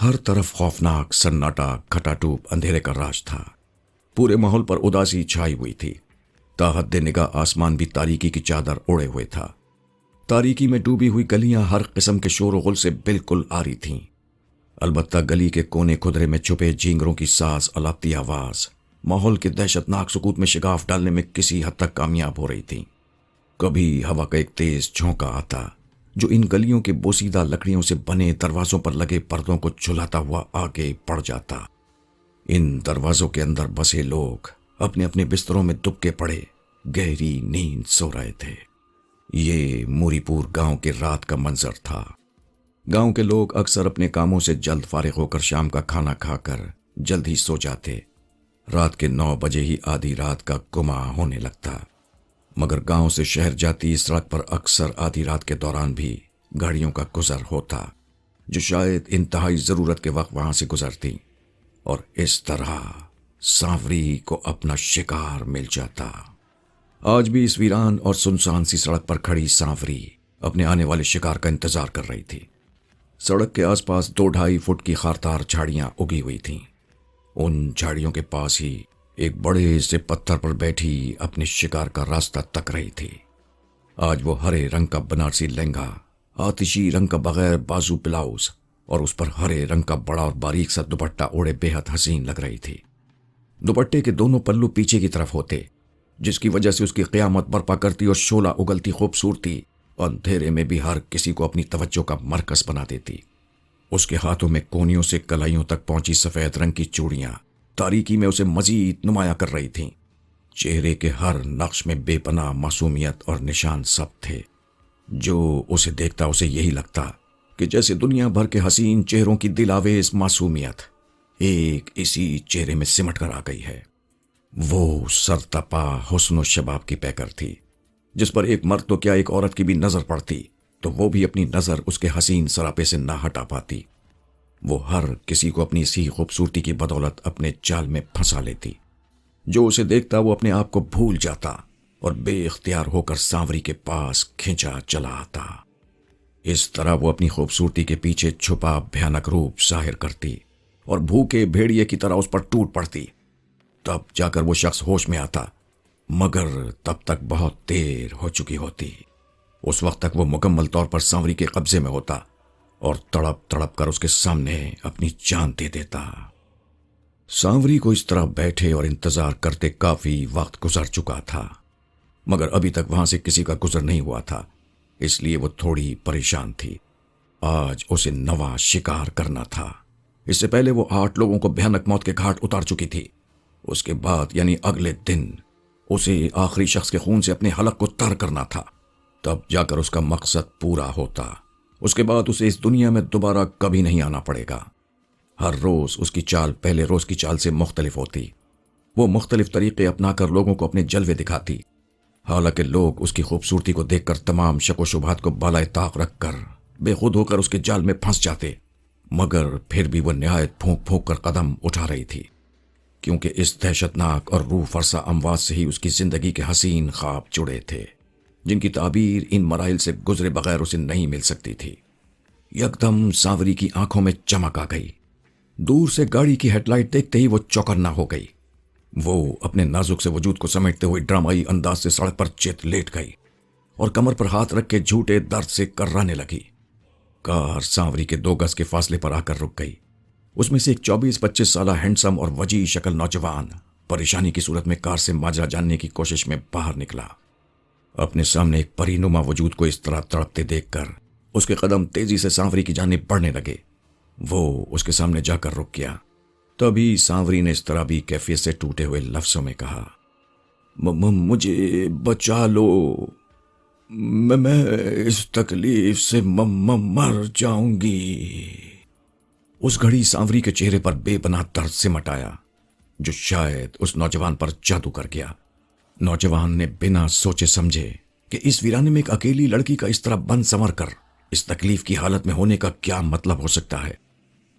ہر طرف خوفناک سناٹا، کھٹاٹوپ اندھیرے کا راج تھا۔ پورے ماحول پر اداسی چھائی ہوئی تھی۔ تاحد نگاہ آسمان بھی تاریکی کی چادر اوڑے ہوئے تھا۔ تاریکی میں ڈوبی ہوئی گلیاں ہر قسم کے شور و غل سے بالکل آری تھیں۔ البتہ گلی کے کونے کھدرے میں چھپے جینگروں کی ساز الاپتی آواز ماحول کے دہشت ناک سکوت میں شگاف ڈالنے میں کسی حد تک کامیاب ہو رہی تھی۔ کبھی ہوا کا ایک تیز جھونکا آتا جو ان گلیوں کے بوسیدہ لکڑیوں سے بنے دروازوں پر لگے پردوں کو جھلاتا ہوا آگے بڑھ جاتا۔ ان دروازوں کے اندر بسے لوگ اپنے اپنے بستروں میں دبکے پڑے گہری نیند سو رہے تھے۔ یہ موری پور گاؤں کے رات کا منظر تھا۔ گاؤں کے لوگ اکثر اپنے کاموں سے جلد فارغ ہو کر شام کا کھانا کھا کر جلد ہی سو جاتے۔ رات کے 9 بجے ہی آدھی رات کا گمہ ہونے لگتا، مگر گاؤں سے شہر جاتی اس سڑک پر اکثر آدھی رات کے دوران بھی گاڑیوں کا گزر ہوتا جو شاید انتہائی ضرورت کے وقت وہاں سے گزرتی، اور اس طرح سانوری کو اپنا شکار مل جاتا۔ آج بھی اس ویران اور سنسان سی سڑک پر کھڑی سانوری اپنے آنے والے شکار کا انتظار کر رہی تھی۔ سڑک کے آس پاس 2-2.5 فٹ کی خارتار جھاڑیاں اگی ہوئی تھیں۔ ان جھاڑیوں کے پاس ہی ایک بڑے سے پتھر پر بیٹھی اپنے شکار کا راستہ تک رہی تھی۔ آج وہ ہرے رنگ کا بنارسی لہنگا، آتشی رنگ کا بغیر بازو بلاؤز اور اس پر ہرے رنگ کا بڑا اور باریک سا دوپٹہ اوڑے بے حد حسین لگ رہی تھی۔ دوپٹے کے دونوں پلو پیچھے کی طرف ہوتے، جس کی وجہ سے اس کی قیامت برپا کرتی اور شعلہ اگلتی خوبصورتی اندھیرے میں بھی ہر کسی کو اپنی توجہ کا مرکز بنا دیتی۔ اس کے ہاتھوں میں کونیوں سے کلائیوں تک پہنچی سفید رنگ کی چوڑیاں تاریکی میں اسے مزید نمایاں کر رہی تھیں۔ چہرے کے ہر نقش میں بے پناہ معصومیت اور نشان سب تھے۔ جو اسے دیکھتا اسے یہی لگتا کہ جیسے دنیا بھر کے حسین چہروں کی دلاویز معصومیت ایک اسی چہرے میں سمٹ کر آ گئی ہے۔ وہ سرتپا حسن و شباب کی پیکر تھی، جس پر ایک مرد تو کیا ایک عورت کی بھی نظر پڑتی تو وہ بھی اپنی نظر اس کے حسین سراپے سے نہ ہٹا پاتی۔ وہ ہر کسی کو اپنی اسی خوبصورتی کی بدولت اپنے جال میں پھنسا لیتی۔ جو اسے دیکھتا وہ اپنے آپ کو بھول جاتا اور بے اختیار ہو کر سانوری کے پاس کھینچا چلا آتا۔ اس طرح وہ اپنی خوبصورتی کے پیچھے چھپا بھیانک روپ ظاہر کرتی اور بھوکے بھیڑیے کی طرح اس پر ٹوٹ پڑتی۔ تب جا کر وہ شخص ہوش میں آتا، مگر تب تک بہت دیر ہو چکی ہوتی۔ اس وقت تک وہ مکمل طور پر سانوری کے قبضے میں ہوتا اور تڑپ تڑپ کر اس کے سامنے اپنی جان دے دیتا۔ سانوری کو اس طرح بیٹھے اور انتظار کرتے کافی وقت گزر چکا تھا، مگر ابھی تک وہاں سے کسی کا گزر نہیں ہوا تھا، اس لیے وہ تھوڑی پریشان تھی۔ آج اسے نوا شکار کرنا تھا۔ اس سے پہلے وہ 8 لوگوں کو بھیانک موت کے گھاٹ اتار چکی تھی۔ اس کے بعد یعنی اگلے دن اسے آخری شخص کے خون سے اپنے حلق کو تر کرنا تھا، تب جا کر اس کا مقصد پورا ہوتا۔ اس کے بعد اسے اس دنیا میں دوبارہ کبھی نہیں آنا پڑے گا۔ ہر روز اس کی چال پہلے روز کی چال سے مختلف ہوتی۔ وہ مختلف طریقے اپنا کر لوگوں کو اپنے جلوے دکھاتی، حالانکہ لوگ اس کی خوبصورتی کو دیکھ کر تمام شک و شبہات کو بالائے طاق رکھ کر بے خود ہو کر اس کے جال میں پھنس جاتے، مگر پھر بھی وہ نہایت پھونک پھونک کر قدم اٹھا رہی تھی، کیونکہ اس دہشتناک اور روح فرسا امواج سے ہی اس کی زندگی کے حسین خواب جڑے تھے، جن کی تعبیر ان مراحل سے گزرے بغیر اسے نہیں مل سکتی تھی۔ یکدم سانوری کی آنکھوں میں چمک آ گئی۔ دور سے گاڑی کی ہیڈ لائٹ دیکھتے ہی وہ چوکنا ہو گئی۔ وہ اپنے نازک سے وجود کو سمیٹتے ہوئے ڈرامائی انداز سے سڑک پر چت لیٹ گئی اور کمر پر ہاتھ رکھ کے جھوٹے درد سے کررانے لگی۔ کار سانوری کے 2 گز کے فاصلے پر آ کر رک گئی۔ اس میں سے ایک 24-25 سالہ ہینڈسم اور وجیح شکل نوجوان پریشانی کی صورت میں کار سے ماجرا جاننے کی کوشش میں باہر نکلا۔ اپنے سامنے ایک پری نما وجود کو اس طرح تڑپتے دیکھ کر اس کے قدم تیزی سے سانوری کی جانب بڑھنے لگے۔ وہ اس کے سامنے جا کر رک گیا۔ تبھی سانوری نے اس طرح بھی کیفیت سے ٹوٹے ہوئے لفظوں میں کہا، مجھے بچا لو، میں اس تکلیف سے مر جاؤں گی۔ اس گھڑی سانوری کے چہرے پر بے پناہ درد سمٹ آیا، جو شاید اس نوجوان پر جادو کر گیا۔ نوجوان نے بنا سوچے سمجھے کہ اس ویرانے میں ایک اکیلی لڑکی کا اس طرح بن سنور کر اس تکلیف کی حالت میں ہونے کا کیا مطلب ہو سکتا ہے۔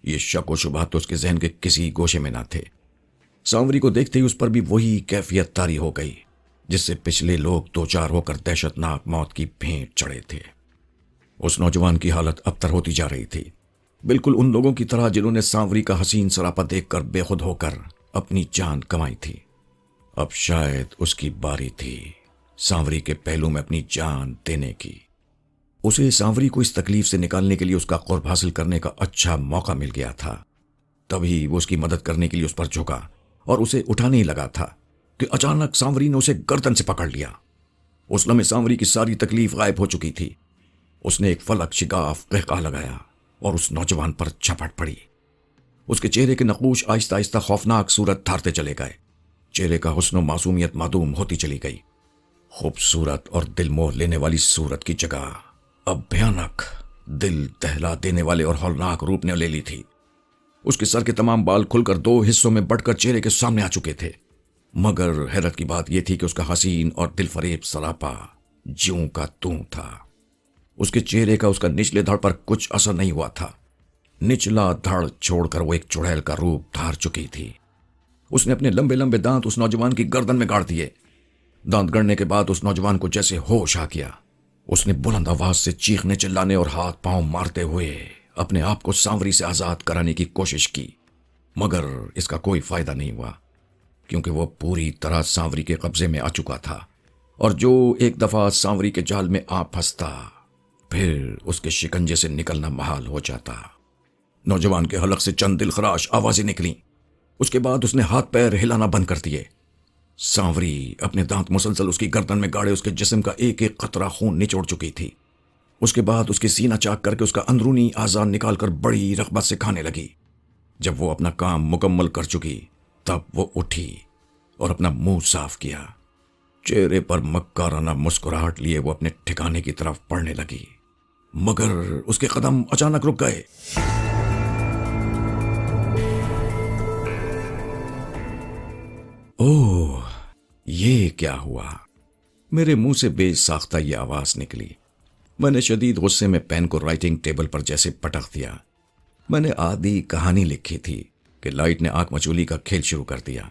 یہ شک و شبہات تو اس کے ذہن کے کسی گوشے میں نہ تھے۔ سانوری کو دیکھتے ہی اس پر بھی وہی کیفیت طاری ہو گئی جس سے پچھلے لوگ 2-4 ہو کر دہشت ناک موت کی بھینٹ چڑھے تھے۔ اس نوجوان کی حالت ابتر ہوتی جا رہی تھی۔ بالکل ان لوگوں کی طرح جنہوں نے سانوری کا حسین سراپا دیکھ کر بے خود ہو کر اپنی جان کمائی تھی۔ اب شاید اس کی باری تھی سانوری کے پہلو میں اپنی جان دینے کی۔ اسے سانوری کو اس تکلیف سے نکالنے کے لیے اس کا قرب حاصل کرنے کا اچھا موقع مل گیا تھا۔ تبھی وہ اس کی مدد کرنے کے لیے اس پر جھکا اور اسے اٹھانے ہی لگا تھا کہ اچانک سانوری نے اسے گردن سے پکڑ لیا۔ اس لمحے سانوری کی ساری تکلیف غائب ہو چکی تھی۔ اس نے ایک فلک شگاف قہقہا لگایا اور اس نوجوان پر جھپٹ پڑی۔ اس کے چہرے کے نقوش آہستہ آہستہ خوفناک صورت دھارتے چلے گئے۔ چہرے کا حسن و معصومیت معدوم ہوتی چلی گئی۔ خوبصورت اور دل موہ لینے والی صورت کی جگہ اب بھیانک، دل دہلا دینے والے اور ہولناک روپ نے لے لی تھی۔ اس کے سر کے تمام بال کھل کر دو حصوں میں بٹ کر چہرے کے سامنے آ چکے تھے، مگر حیرت کی بات یہ تھی کہ اس کا حسین اور دل فریب سراپا جوں کا توں تھا۔ اس کے چہرے کا اس کا نچلے دھڑ پر کچھ اثر نہیں ہوا تھا۔ نچلا دھڑ چھوڑ کر وہ ایک چڑیل کا روپ دھار چکی تھی۔ اس نے اپنے لمبے لمبے دانت اس نوجوان کی گردن میں گاڑ دیے۔ دانت گڑنے کے بعد اس نوجوان کو جیسے ہوش آ گیا۔ اس نے بلند آواز سے چیخنے چلانے اور ہاتھ پاؤں مارتے ہوئے اپنے آپ کو سانوری سے آزاد کرانے کی کوشش کی، مگر اس کا کوئی فائدہ نہیں ہوا، کیونکہ وہ پوری طرح سانوری کے قبضے میں آ چکا تھا، اور جو ایک دفعہ سانوری کے جال میں آ پھنستا پھر اس کے شکنجے سے نکلنا محال ہو جاتا۔ نوجوان کے حلق سے چند دلخراش آوازیں نکلیں۔ اس کے بعد اس نے ہاتھ پیر ہلانا بند کر دیے۔ سانوری اپنے دانت مسلسل اس کی گردن میں گاڑے اس کے جسم کا ایک ایک قطرہ خون نچوڑ چکی تھی۔ اس کے بعد اس کی سینہ چاک کر کے اس کا اندرونی اعضاء نکال کر بڑی رغبت سے کھانے لگی۔ جب وہ اپنا کام مکمل کر چکی تب وہ اٹھی اور اپنا منہ صاف کیا۔ چہرے پر مکارانہ مسکراہٹ لیے وہ اپنے ٹھکانے کی طرف بڑھنے لگی، مگر اس کے قدم اچانک رک گئے۔ اوہ، یہ کیا ہوا؟ میرے منہ سے بے ساختہ یہ آواز نکلی۔ میں نے شدید غصے میں پین کو رائٹنگ ٹیبل پر جیسے پٹخ دیا۔ میں نے آدھی کہانی لکھی تھی کہ لائٹ نے آنکھ مچولی کا کھیل شروع کر دیا۔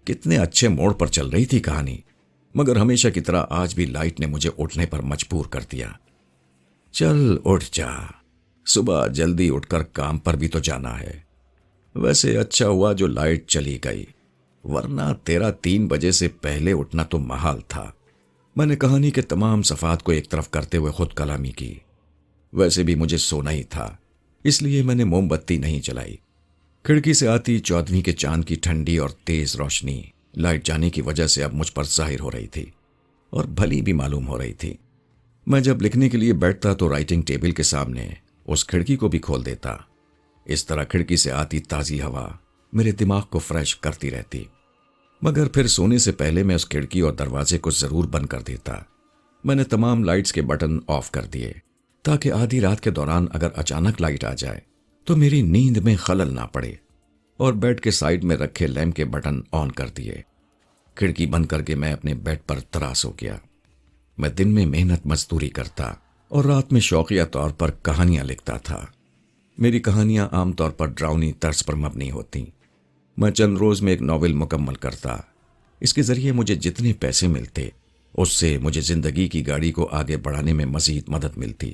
کتنے اچھے موڑ پر چل رہی تھی کہانی، مگر ہمیشہ کی طرح آج بھی لائٹ نے مجھے اٹھنے پر مجبور کر دیا۔ چل اٹھ جا، صبح جلدی اٹھ کر کام پر بھی تو جانا ہے۔ ویسے اچھا ہوا جو لائٹ چلی گئی، ورنہ تیرا 3 بجے سے پہلے اٹھنا تو محال تھا۔ میں نے کہانی کے تمام صفحات کو ایک طرف کرتے ہوئے خود کلامی کی۔ ویسے بھی مجھے سونا ہی تھا، اس لیے میں نے موم بتی نہیں جلائی۔ کھڑکی سے آتی 14ویں کے چاند کی ٹھنڈی اور تیز روشنی لائٹ جانے کی وجہ سے اب مجھ پر ظاہر ہو رہی تھی اور بھلی بھی معلوم ہو رہی تھی۔ میں جب لکھنے کے لیے بیٹھتا تو رائٹنگ ٹیبل کے سامنے اس کھڑکی کو بھی کھول دیتا۔ اس طرح کھڑکی سے آتی تازی ہوا میرے دماغ کو فریش کرتی رہتی، مگر پھر سونے سے پہلے میں اس کھڑکی اور دروازے کو ضرور بند کر دیتا۔ میں نے تمام لائٹس کے بٹن آف کر دیے تاکہ آدھی رات کے دوران اگر اچانک لائٹ آ جائے تو میری نیند میں خلل نہ پڑے، اور بیڈ کے سائیڈ میں رکھے لیمپ کے بٹن آن کر دیے۔ کھڑکی بند کر کے میں اپنے بیڈ پر تراس ہو گیا۔ میں دن میں محنت مزدوری کرتا اور رات میں شوقیہ طور پر کہانیاں لکھتا تھا۔ میری کہانیاں عام طور پر ڈراؤنی طرز پر مبنی ہوتیں۔ میں چند روز میں ایک ناول مکمل کرتا۔ اس کے ذریعے مجھے جتنے پیسے ملتے اس سے مجھے زندگی کی گاڑی کو آگے بڑھانے میں مزید مدد ملتی،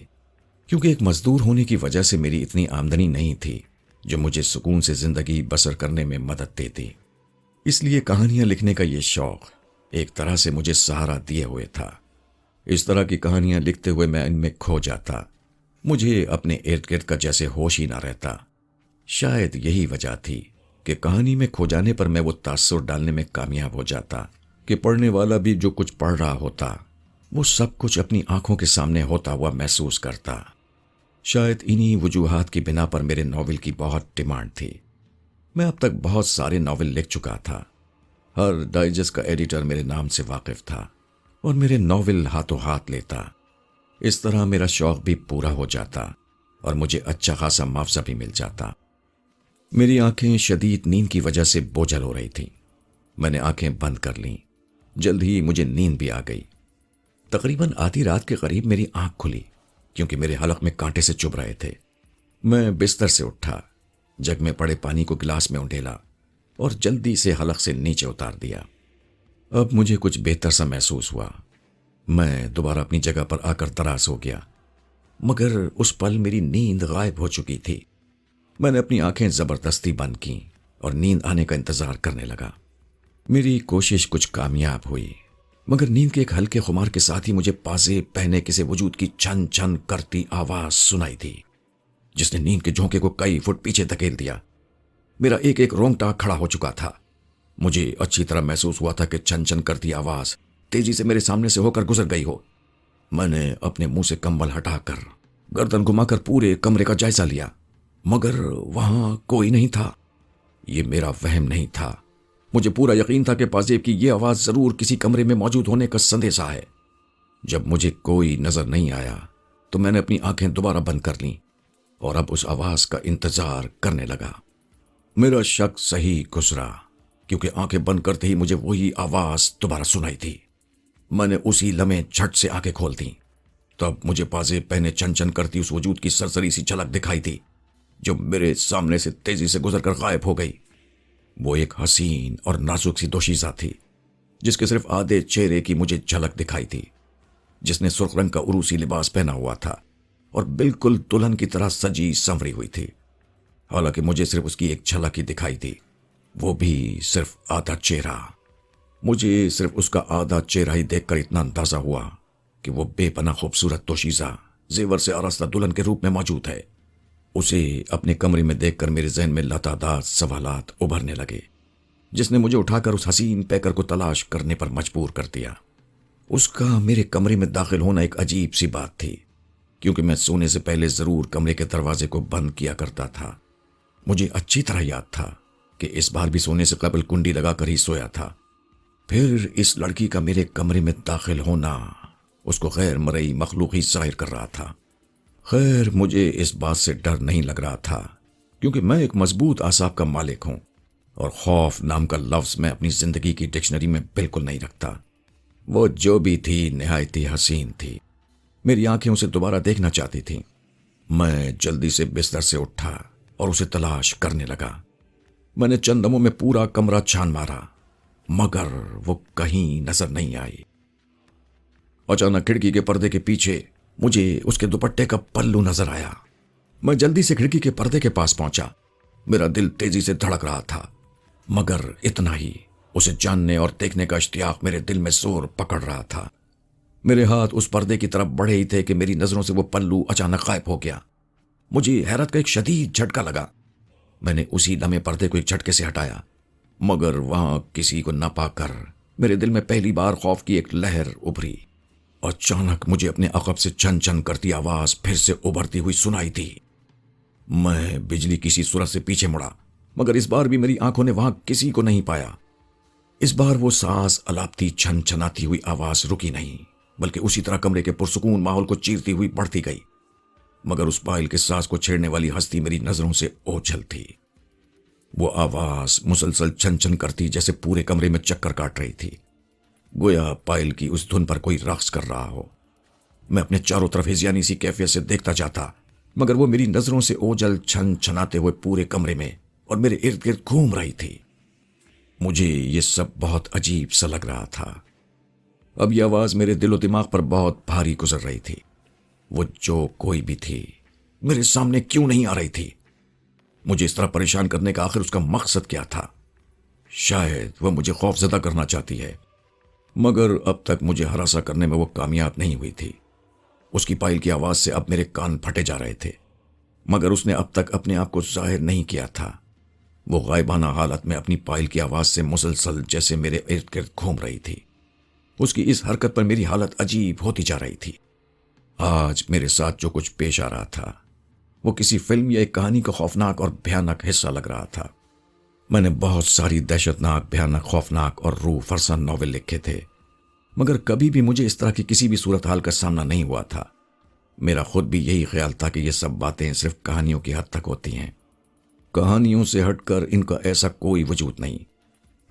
کیونکہ ایک مزدور ہونے کی وجہ سے میری اتنی آمدنی نہیں تھی جو مجھے سکون سے زندگی بسر کرنے میں مدد دیتی۔ اس لیے کہانیاں لکھنے کا یہ شوق ایک طرح سے مجھے سہارا دیے ہوئے تھا۔ اس طرح کی کہانیاں لکھتے ہوئے میں ان میں کھو جاتا، مجھے اپنے ارد گرد کا جیسے ہوش ہی نہ رہتا۔ شاید یہی وجہ تھی کہ کہانی میں کھو جانے پر میں وہ تاثر ڈالنے میں کامیاب ہو جاتا کہ پڑھنے والا بھی جو کچھ پڑھ رہا ہوتا وہ سب کچھ اپنی آنکھوں کے سامنے ہوتا ہوا محسوس کرتا۔ شاید انہی وجوہات کی بنا پر میرے ناول کی بہت ڈیمانڈ تھی۔ میں اب تک بہت سارے ناول لکھ چکا تھا۔ ہر ڈائجسٹ کا ایڈیٹر میرے نام سے واقف تھا اور میرے ناول ہاتھوں ہاتھ لیتا۔ اس طرح میرا شوق بھی پورا ہو جاتا اور مجھے اچھا خاصا معاوضہ بھی مل جاتا۔ میری آنکھیں شدید نیند کی وجہ سے بوجھل ہو رہی تھیں۔ میں نے آنکھیں بند کر لیں۔ جلد ہی مجھے نیند بھی آ گئی۔ تقریباً آدھی رات کے قریب میری آنکھ کھلی کیونکہ میرے حلق میں کانٹے سے چبھ رہے تھے۔ میں بستر سے اٹھا، جگ میں پڑے پانی کو گلاس میں انڈیلا اور جلدی سے حلق سے نیچے اتار دیا۔ اب مجھے کچھ بہتر سا محسوس ہوا۔ میں دوبارہ اپنی جگہ پر آ کر دراز ہو گیا، مگر اس پل میری نیند غائب ہو چکی تھی۔ میں نے اپنی آنکھیں زبردستی بند کیں اور نیند آنے کا انتظار کرنے لگا۔ میری کوشش کچھ کامیاب ہوئی، مگر نیند کے ایک ہلکے خمار کے ساتھ ہی مجھے پازے پہنے کسی وجود کی چھن چھن کرتی آواز سنائی دی، جس نے نیند کے جھونکے کو کئی فٹ پیچھے دھکیل دیا۔ میرا ایک ایک رونگٹا کھڑا ہو چکا تھا۔ مجھے اچھی طرح محسوس ہوا تھا کہ چھن چھن کرتی آواز تیزی سے میرے سامنے سے ہو کر گزر گئی ہو۔ میں نے اپنے منہ سے کمبل ہٹا کر گردن گھما کر پورے کمرے کا جائزہ لیا، مگر وہاں کوئی نہیں تھا۔ یہ میرا وہم نہیں تھا، مجھے پورا یقین تھا کہ پازیب کی یہ آواز ضرور کسی کمرے میں موجود ہونے کا سندیشہ ہے۔ جب مجھے کوئی نظر نہیں آیا تو میں نے اپنی آنکھیں دوبارہ بند کر لیں اور اب اس آواز کا انتظار کرنے لگا۔ میرا شک صحیح گزرا، کیونکہ آنکھیں بند کرتے ہی مجھے وہی آواز دوبارہ سنائی تھی۔ میں نے اسی لمحے جھٹ سے آنکھیں کھول دیں، تب مجھے پازیب پہنے چن چن کرتی اس وجود کی سرسری سی جھلک دکھائی دی جو میرے سامنے سے تیزی سے گزر کر غائب ہو گئی۔ وہ ایک حسین اور نازک سی دوشیزہ تھی، جس کے صرف آدھے چہرے کی مجھے جھلک دکھائی تھی، جس نے سرخ رنگ کا عروسی لباس پہنا ہوا تھا اور بالکل دلہن کی طرح سجی سنوری ہوئی تھی۔ حالانکہ مجھے صرف اس کی ایک جھلک ہی دکھائی دی، وہ بھی صرف آدھا چہرہ۔ مجھے صرف اس کا آدھا چہرہ ہی دیکھ کر اتنا اندازہ ہوا کہ وہ بے پناہ خوبصورت دوشیزہ زیور سے آراستہ دلہن کے روپ میں موجود ہے۔ اسے اپنے کمرے میں دیکھ کر میرے ذہن میں لاتعداد سوالات ابھرنے لگے، جس نے مجھے اٹھا کر اس حسین پیکر کو تلاش کرنے پر مجبور کر دیا۔ اس کا میرے کمرے میں داخل ہونا ایک عجیب سی بات تھی، کیونکہ میں سونے سے پہلے ضرور کمرے کے دروازے کو بند کیا کرتا تھا۔ مجھے اچھی طرح یاد تھا کہ اس بار بھی سونے سے قبل کنڈی لگا کر ہی سویا تھا۔ پھر اس لڑکی کا میرے کمرے میں داخل ہونا اس کو غیر مرئی مخلوقی ظاہر کر رہا تھا۔ خیر، مجھے اس بات سے ڈر نہیں لگ رہا تھا، کیونکہ میں ایک مضبوط اعصاب کا مالک ہوں اور خوف نام کا لفظ میں اپنی زندگی کی ڈکشنری میں بالکل نہیں رکھتا۔ وہ جو بھی تھی نہایت ہی حسین تھی، میری آنکھیں اسے دوبارہ دیکھنا چاہتی تھیں۔ میں جلدی سے بستر سے اٹھا اور اسے تلاش کرنے لگا۔ میں نے چند دموں میں پورا کمرہ چھان مارا، مگر وہ کہیں نظر نہیں آئی۔ اچانک کھڑکی کے پردے کے پیچھے مجھے اس کے دوپٹے کا پلو نظر آیا۔ میں جلدی سے کھڑکی کے پردے کے پاس پہنچا۔ میرا دل تیزی سے دھڑک رہا تھا، مگر اتنا ہی، اسے جاننے اور دیکھنے کا اشتیاق میرے دل میں زور پکڑ رہا تھا۔ میرے ہاتھ اس پردے کی طرف بڑھے ہی تھے کہ میری نظروں سے وہ پلو اچانک غائب ہو گیا۔ مجھے حیرت کا ایک شدید جھٹکا لگا۔ میں نے اسی لمحے پردے کو ایک جھٹکے سے ہٹایا، مگر وہاں کسی کو نہ پا کر میرے دل میں پہلی بار خوف کی ایک لہر ابھری۔ اچانک مجھے اپنے عقب سے چھن چھن کرتی آواز پھر سے ابھرتی ہوئی سنائی دی۔ میں بجلی کی سی صورت سے پیچھے مڑا، مگر اس بار بھی میری آنکھوں نے وہاں کسی کو نہیں پایا۔ اس بار وہ ساز الاپتی چھن چھناتی ہوئی آواز رکی نہیں، بلکہ اسی طرح کمرے کے پرسکون ماحول کو چیرتی ہوئی بڑھتی گئی، مگر اس پائل کے ساز کو چھیڑنے والی ہستی میری نظروں سے اوجھل تھی۔ وہ آواز مسلسل چھن چھن کرتی جیسے پورے کمرے میں چکر کاٹ رہی تھی، گویا پائل کی اس دھن پر کوئی رقص کر رہا ہو۔ میں اپنے چاروں طرف ہزیانی سی کیفیت سے دیکھتا جاتا، مگر وہ میری نظروں سے اوجھل چھن چھناتے ہوئے پورے کمرے میں اور میرے ارد گرد گھوم رہی تھی۔ مجھے یہ سب بہت عجیب سا لگ رہا تھا۔ اب یہ آواز میرے دل و دماغ پر بہت بھاری گزر رہی تھی۔ وہ جو کوئی بھی تھی، میرے سامنے کیوں نہیں آ رہی تھی؟ مجھے اس طرح پریشان کرنے کا آخر اس کا مقصد کیا تھا؟ شاید وہ مجھے خوف زدہ کرنا چاہتی ہے، مگر اب تک مجھے ہراساں کرنے میں وہ کامیاب نہیں ہوئی تھی۔ اس کی پائل کی آواز سے اب میرے کان پھٹے جا رہے تھے، مگر اس نے اب تک اپنے آپ کو ظاہر نہیں کیا تھا۔ وہ غائبانہ حالت میں اپنی پائل کی آواز سے مسلسل جیسے میرے ارد گرد گھوم رہی تھی۔ اس کی اس حرکت پر میری حالت عجیب ہوتی جا رہی تھی۔ آج میرے ساتھ جو کچھ پیش آ رہا تھا وہ کسی فلم یا ایک کہانی کا خوفناک اور بھیانک حصہ لگ رہا تھا۔ میں نے بہت ساری دہشتناک، بھیانک، خوفناک اور روح فرسا ناول لکھے تھے، مگر کبھی بھی مجھے اس طرح کی کسی بھی صورتحال کا سامنا نہیں ہوا تھا۔ میرا خود بھی یہی خیال تھا کہ یہ سب باتیں صرف کہانیوں کی حد تک ہوتی ہیں۔ کہانیوں سے ہٹ کر ان کا ایسا کوئی وجود نہیں،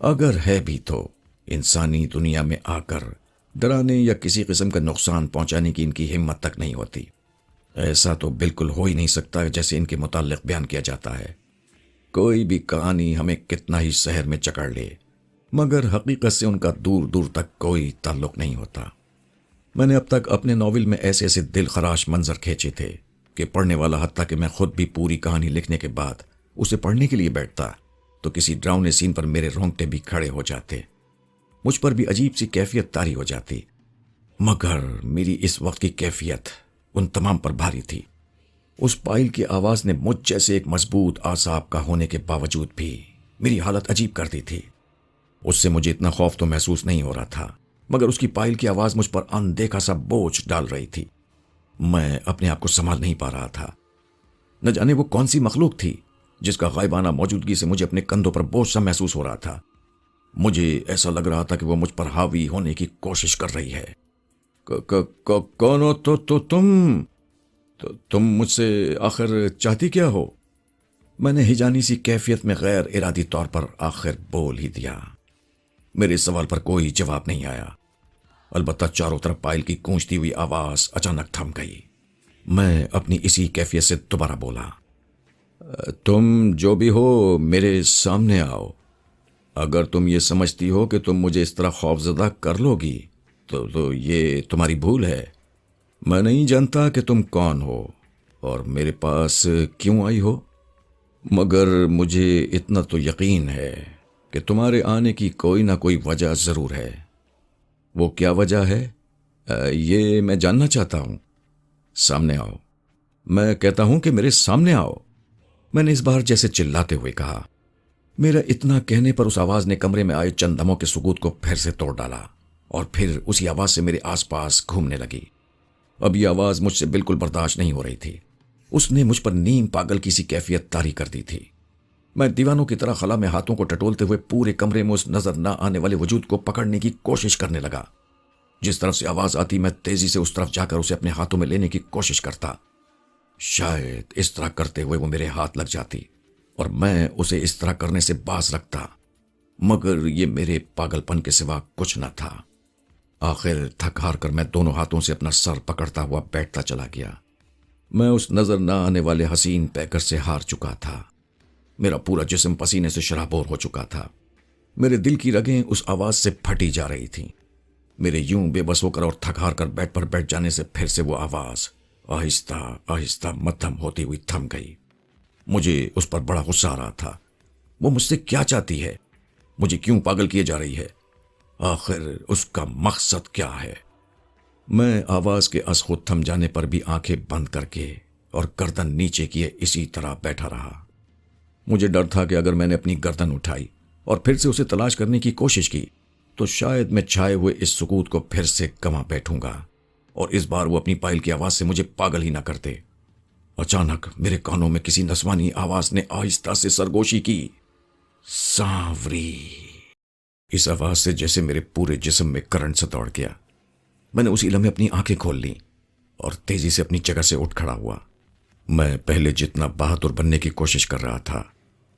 اگر ہے بھی تو انسانی دنیا میں آ کر ڈرانے یا کسی قسم کا نقصان پہنچانے کی ان کی ہمت تک نہیں ہوتی۔ ایسا تو بالکل ہو ہی نہیں سکتا جیسے ان کے متعلق بیان کیا جاتا ہے۔ کوئی بھی کہانی ہمیں کتنا ہی سحر میں چکر لے، مگر حقیقت سے ان کا دور دور تک کوئی تعلق نہیں ہوتا۔ میں نے اب تک اپنے ناول میں ایسے ایسے دل خراش منظر کھینچے تھے کہ پڑھنے والا حتیٰ کہ میں خود بھی پوری کہانی لکھنے کے بعد اسے پڑھنے کے لیے بیٹھتا تو کسی ڈراؤنے سین پر میرے رونگٹے بھی کھڑے ہو جاتے، مجھ پر بھی عجیب سی کیفیت طاری ہو جاتی۔ مگر میری اس وقت کی کیفیت ان تمام پر بھاری تھی۔ اس پائل کی آواز نے مجھ جیسے ایک مضبوط اعصاب کا ہونے کے باوجود بھی میری حالت عجیب کر دی تھی۔ اس سے مجھے اتنا خوف تو محسوس نہیں ہو رہا تھا، مگر اس کی پائل کی آواز مجھ پر اندیکھا سا بوجھ ڈال رہی تھی۔ میں اپنے آپ کو سنبھال نہیں پا رہا تھا۔ نہ جانے وہ کون سی مخلوق تھی جس کا غائبانہ موجودگی سے مجھے اپنے کندھوں پر بوجھ سا محسوس ہو رہا تھا۔ مجھے ایسا لگ رہا تھا کہ وہ مجھ پر حاوی ہونے کی کوشش کر رہی ہے۔ کون ہو تو تم مجھ سے آخر چاہتی کیا ہو؟ میں نے ہجانی سی کیفیت میں غیر ارادی طور پر آخر بول ہی دیا۔ میرے اس سوال پر کوئی جواب نہیں آیا، البتہ چاروں طرف پائل کی گونجتی ہوئی آواز اچانک تھم گئی۔ میں اپنی اسی کیفیت سے دوبارہ بولا، تم جو بھی ہو میرے سامنے آؤ۔ اگر تم یہ سمجھتی ہو کہ تم مجھے اس طرح خوفزدہ کر لو گی تو یہ تمہاری بھول ہے۔ میں نہیں جانتا کہ تم کون ہو اور میرے پاس کیوں آئی ہو، مگر مجھے اتنا تو یقین ہے کہ تمہارے آنے کی کوئی نہ کوئی وجہ ضرور ہے۔ وہ کیا وجہ ہے یہ میں جاننا چاہتا ہوں۔ سامنے آؤ، میں کہتا ہوں کہ میرے سامنے آؤ، میں نے اس بار جیسے چلاتے ہوئے کہا۔ میرا اتنا کہنے پر اس آواز نے کمرے میں آئے چند دموں کے سکوت کو پھر سے توڑ ڈالا اور پھر اسی آواز سے میرے آس پاس گھومنے لگی۔ اب یہ آواز مجھ سے بالکل برداشت نہیں ہو رہی تھی۔ اس نے مجھ پر نیم پاگل کی سی کیفیت طاری کر دی تھی۔ میں دیوانوں کی طرح خلا میں ہاتھوں کو ٹٹولتے ہوئے پورے کمرے میں اس نظر نہ آنے والے وجود کو پکڑنے کی کوشش کرنے لگا۔ جس طرف سے آواز آتی میں تیزی سے اس طرف جا کر اسے اپنے ہاتھوں میں لینے کی کوشش کرتا۔ شاید اس طرح کرتے ہوئے وہ میرے ہاتھ لگ جاتی اور میں اسے اس طرح کرنے سے باز رکھتا، مگر یہ میرے پاگل پن کے سوا کچھ نہ تھا۔ آخر تھک ہار کر میں دونوں ہاتھوں سے اپنا سر پکڑتا ہوا بیٹھتا چلا گیا۔ میں اس نظر نہ آنے والے حسین پیکر سے ہار چکا تھا۔ میرا پورا جسم پسینے سے شرابور ہو چکا تھا۔ میرے دل کی رگیں اس آواز سے پھٹی جا رہی تھیں۔ میرے یوں بے بس ہو کر اور تھک ہار کر بیٹھ پر بیٹھ جانے سے پھر سے وہ آواز آہستہ آہستہ مدھم ہوتی ہوئی تھم گئی۔ مجھے اس پر بڑا غصہ آ رہا تھا۔ وہ مجھ سے کیا چاہتی ہے؟ مجھے کیوں پاگل کیے جا رہی ہے؟ آخر اس کا مقصد کیا ہے؟ میں آواز کے از خود تھم جانے پر بھی آنکھیں بند کر کے اور گردن نیچے کیے اسی طرح بیٹھا رہا۔ مجھے ڈر تھا کہ اگر میں نے اپنی گردن اٹھائی اور پھر سے اسے تلاش کرنے کی کوشش کی تو شاید میں چھائے ہوئے اس سکوت کو پھر سے گنوا بیٹھوں گا اور اس بار وہ اپنی پائل کی آواز سے مجھے پاگل ہی نہ کرتے۔ اچانک میرے کانوں میں کسی نسوانی آواز نے آہستہ سے سرگوشی کی، سانوری۔ اس آواز سے جیسے میرے پورے جسم میں کرنٹ سے دوڑ گیا۔ میں نے اسی لمحے اپنی آنکھیں کھول لیں اور تیزی سے اپنی جگہ سے اٹھ کھڑا ہوا۔ میں پہلے جتنا بہادر بننے کی کوشش کر رہا تھا،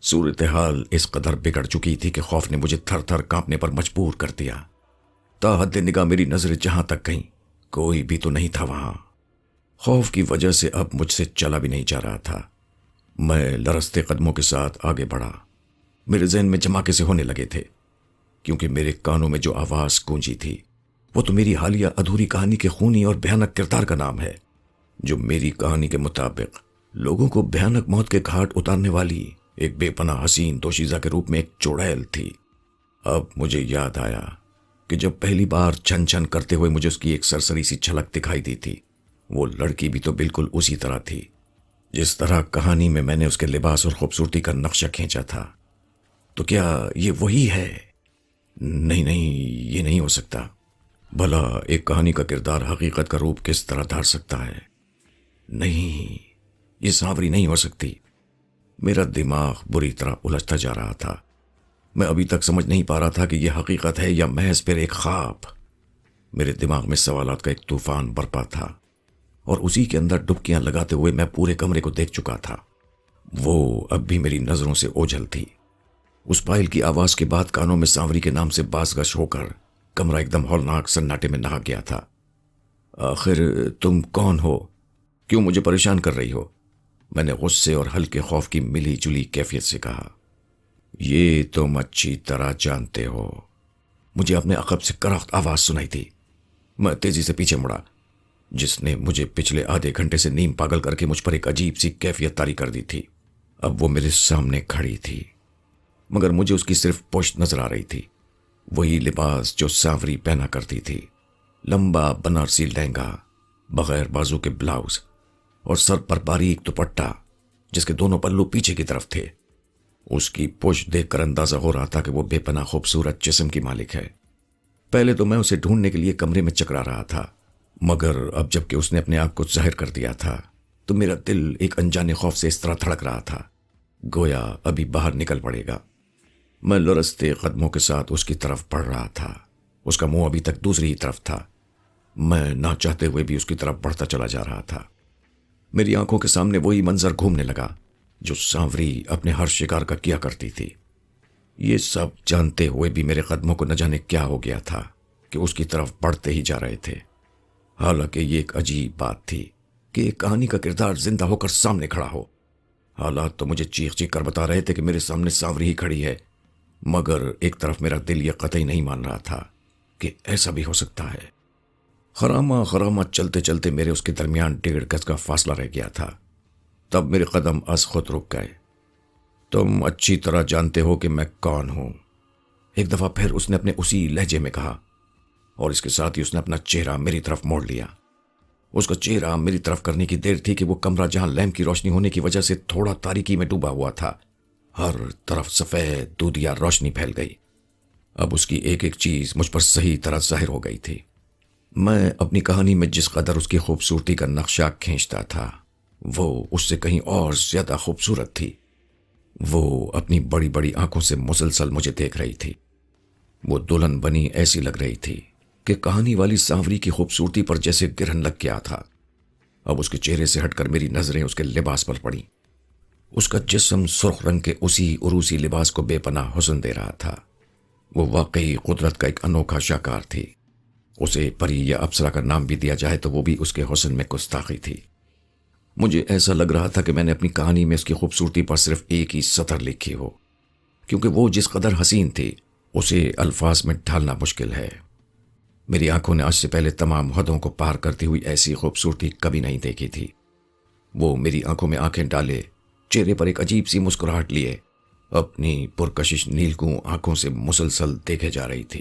صورتحال اس قدر بگڑ چکی تھی کہ خوف نے مجھے تھر تھر کانپنے پر مجبور کر دیا۔ تا حد نگاہ میری نظریں جہاں تک گئیں کوئی بھی تو نہیں تھا وہاں۔ خوف کی وجہ سے اب مجھ سے چلا بھی نہیں جا رہا تھا۔ میں لرزتے قدموں کے ساتھ آگے بڑھا۔ میرے ذہن میں جھماکے سے ہونے لگے تھے، کیونکہ میرے کانوں میں جو آواز گونجی تھی وہ تو میری حالیہ ادھوری کہانی کے خونی اور بھیانک کردار کا نام ہے، جو میری کہانی کے مطابق لوگوں کو بھیانک موت کے گھاٹ اتارنے والی ایک بے پناہ حسین دوشیزہ کے روپ میں ایک چڑیل تھی۔ اب مجھے یاد آیا کہ جب پہلی بار چھن چھن کرتے ہوئے مجھے اس کی ایک سرسری سی جھلک دکھائی دی تھی، وہ لڑکی بھی تو بالکل اسی طرح تھی جس طرح کہانی میں نے اس کے لباس اور خوبصورتی کا نقشہ کھینچا تھا۔ تو کیا یہ وہی ہے؟ نہیں، یہ نہیں ہو سکتا۔ بھلا ایک کہانی کا کردار حقیقت کا روپ کس طرح دھار سکتا ہے؟ نہیں، یہ سانوری نہیں ہو سکتی۔ میرا دماغ بری طرح الجھتا جا رہا تھا۔ میں ابھی تک سمجھ نہیں پا رہا تھا کہ یہ حقیقت ہے یا محض پھر ایک خواب۔ میرے دماغ میں سوالات کا ایک طوفان برپا تھا اور اسی کے اندر ڈبکیاں لگاتے ہوئے میں پورے کمرے کو دیکھ چکا تھا۔ وہ اب بھی میری نظروں سے اوجھل تھی۔ اس پائل کی آواز کے بعد کانوں میں سانوری کے نام سے بازگشت ہو کر کمرہ ایک دم ہولناک سناٹے میں نہا گیا تھا۔ آخر تم کون ہو؟ کیوں مجھے پریشان کر رہی ہو؟ میں نے غصے اور ہلکے خوف کی ملی جلی کیفیت سے کہا۔ یہ تم اچھی طرح جانتے ہو۔ مجھے اپنے عقب سے کرخت آواز سنائی تھی۔ میں تیزی سے پیچھے مڑا۔ جس نے مجھے پچھلے آدھے گھنٹے سے نیم پاگل کر کے مجھ پر ایک عجیب سی کیفیت طاری کر دی تھی، اب وہ میرے سامنے کھڑی تھی، مگر مجھے اس کی صرف پشت نظر آ رہی تھی، وہی لباس جو سانوری پہنا کرتی تھی، لمبا بنارسی لہنگا بغیر بازو کے بلاؤز اور سر پر باریک دوپٹہ جس کے دونوں پلو پیچھے کی طرف تھے۔ اس کی پشت دیکھ کر اندازہ ہو رہا تھا کہ وہ بے پناہ خوبصورت جسم کی مالک ہے۔ پہلے تو میں اسے ڈھونڈنے کے لیے کمرے میں چکرا رہا تھا، مگر اب جب کہ اس نے اپنے آپ کو ظاہر کر دیا تھا تو میرا دل ایک انجانے خوف سے اس طرح دھڑک رہا تھا گویا ابھی باہر نکل پڑے گا۔ میں لرزتے قدموں کے ساتھ اس کی طرف بڑھ رہا تھا، اس کا منہ ابھی تک دوسری ہی طرف تھا، میں نہ چاہتے ہوئے بھی اس کی طرف بڑھتا چلا جا رہا تھا۔ میری آنکھوں کے سامنے وہی منظر گھومنے لگا جو سانوری اپنے ہر شکار کا کیا کرتی تھی۔ یہ سب جانتے ہوئے بھی میرے قدموں کو نہ جانے کیا ہو گیا تھا کہ اس کی طرف بڑھتے ہی جا رہے تھے۔ حالانکہ یہ ایک عجیب بات تھی کہ ایک کہانی کا کردار زندہ ہو کر سامنے کھڑا ہو۔ حالات تو مجھے چیخ چیخ کر بتا رہے تھے کہ میرے سامنے سانوری ہی کھڑی ہے، مگر ایک طرف میرا دل یہ قطعی نہیں مان رہا تھا کہ ایسا بھی ہو سکتا ہے۔ خرامہ خرامہ چلتے چلتے میرے اس کے درمیان 1.5 گز کا فاصلہ رہ گیا تھا۔ تب میرے قدم از خود رک گئے۔ تم اچھی طرح جانتے ہو کہ میں کون ہوں، ایک دفعہ پھر اس نے اپنے اسی لہجے میں کہا، اور اس کے ساتھ ہی اس نے اپنا چہرہ میری طرف موڑ لیا۔ اس کا چہرہ میری طرف کرنے کی دیر تھی کہ وہ کمرہ جہاں لیمپ کی روشنی ہونے کی وجہ سے تھوڑا تاریکی میں ڈوبا ہوا تھا، ہر طرف سفید دودھیا روشنی پھیل گئی۔ اب اس کی ایک ایک چیز مجھ پر صحیح طرح ظاہر ہو گئی تھی۔ میں اپنی کہانی میں جس قدر اس کی خوبصورتی کا نقشہ کھینچتا تھا وہ اس سے کہیں اور زیادہ خوبصورت تھی۔ وہ اپنی بڑی بڑی آنکھوں سے مسلسل مجھے دیکھ رہی تھی۔ وہ دلہن بنی ایسی لگ رہی تھی کہ کہانی والی سانوری کی خوبصورتی پر جیسے گرہن لگ گیا تھا۔ اب اس کے چہرے سے ہٹ کر میری نظریں اس کے لباس پر پڑیں۔ اس کا جسم سرخ رنگ کے اسی عروسی لباس کو بے پناہ حسن دے رہا تھا۔ وہ واقعی قدرت کا ایک انوکھا شاہکار تھی۔ اسے پری یا اپسرا کا نام بھی دیا جائے تو وہ بھی اس کے حسن میں گستاخی تھی۔ مجھے ایسا لگ رہا تھا کہ میں نے اپنی کہانی میں اس کی خوبصورتی پر صرف ایک ہی سطر لکھی ہو، کیونکہ وہ جس قدر حسین تھی اسے الفاظ میں ڈھالنا مشکل ہے۔ میری آنکھوں نے آج سے پہلے تمام حدوں کو پار کرتی ہوئی ایسی خوبصورتی کبھی نہیں دیکھی تھی۔ وہ میری آنکھوں میں آنکھیں ڈالے، چہرے پر ایک عجیب سی مسکراہٹ لیے اپنی پرکشش نیلگوں آنکھوں سے مسلسل دیکھے جا رہی تھی۔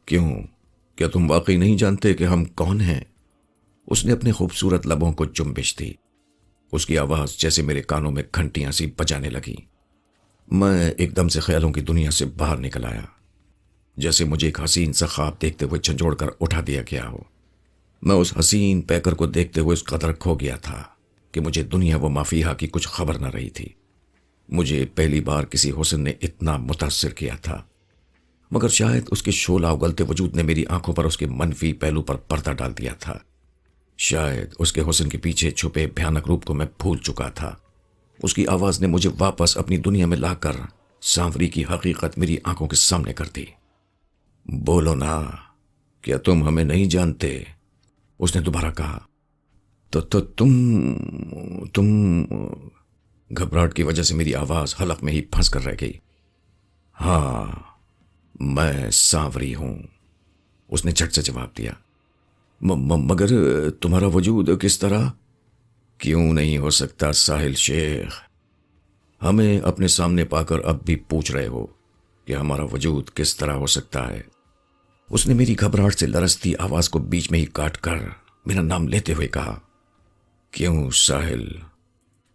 کیا تم واقعی نہیں جانتے کہ ہم کون ہیں؟ اس نے اپنے خوبصورت لبوں کو جنبش دی۔ اس کی آواز جیسے میرے کانوں میں گھنٹیاں سی بجانے لگی۔ میں ایک دم سے خیالوں کی دنیا سے باہر نکل آیا، جیسے مجھے ایک حسین سا خواب دیکھتے ہوئے جھنجھوڑ کر اٹھا دیا گیا ہو۔ میں اس حسین پیکر کو دیکھتے ہوئے اس قدر کھو گیا تھا کہ مجھے دنیا و مافیہا کی کچھ خبر نہ رہی تھی۔ مجھے پہلی بار کسی حسن نے اتنا متاثر کیا تھا، مگر شاید اس کے شعلہ اگلتے وجود نے میری آنکھوں پر اس کے منفی پہلو پر پردہ ڈال دیا تھا۔ شاید اس کے حسن کے پیچھے چھپے بھیانک روپ کو میں بھول چکا تھا۔ اس کی آواز نے مجھے واپس اپنی دنیا میں لا کر سانوری کی حقیقت میری آنکھوں کے سامنے کر دی۔ بولو نا، کیا تم ہمیں نہیں جانتے؟ اس نے دوبارہ کہا۔ تو تم گھبراہٹ کی وجہ سے میری آواز حلق میں ہی پھنس کر رہ گئی۔ ہاں، میں سانوری ہوں، اس نے جھٹ سے جواب دیا۔ مگر تمہارا وجود کس طرح؟ کیوں نہیں ہو سکتا ساحل شیخ؟ ہمیں اپنے سامنے پا کر اب بھی پوچھ رہے ہو کہ ہمارا وجود کس طرح ہو سکتا ہے؟ اس نے میری گھبراہٹ سے لرزتی آواز کو بیچ میں ہی کاٹ کر میرا نام لیتے ہوئے کہا۔ کیوں ساحل؟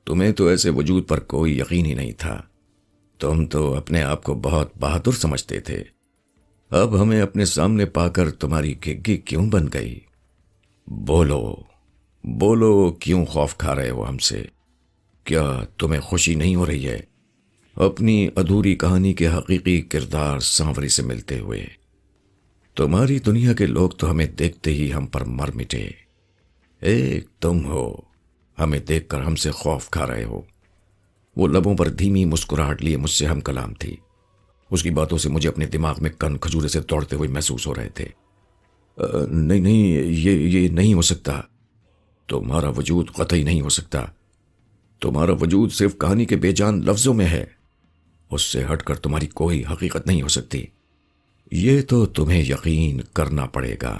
تمہیں تو ایسے وجود پر کوئی یقین ہی نہیں تھا، تم تو اپنے آپ کو بہت بہادر سمجھتے تھے۔ اب ہمیں اپنے سامنے پا کر تمہاری گھگی کیوں بن گئی؟ بولو کیوں خوف کھا رہے ہو ہم سے؟ کیا تمہیں خوشی نہیں ہو رہی ہے اپنی ادھوری کہانی کے حقیقی کردار سانوری سے ملتے ہوئے؟ تمہاری دنیا کے لوگ تو ہمیں دیکھتے ہی ہم پر مر مٹے، ایک تم ہو ہمیں دیکھ کر ہم سے خوف کھا رہے ہو۔ وہ لبوں پر دھیمی مسکراہٹ لیے مجھ سے ہم کلام تھی۔ اس کی باتوں سے مجھے اپنے دماغ میں کن کھجورے سے دوڑتے ہوئے محسوس ہو رہے تھے۔ نہیں، یہ نہیں ہو سکتا، تمہارا وجود قطعی نہیں ہو سکتا، تمہارا وجود صرف کہانی کے بے جان لفظوں میں ہے، اس سے ہٹ کر تمہاری کوئی حقیقت نہیں ہو سکتی۔ یہ تو تمہیں یقین کرنا پڑے گا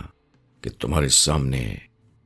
کہ تمہارے سامنے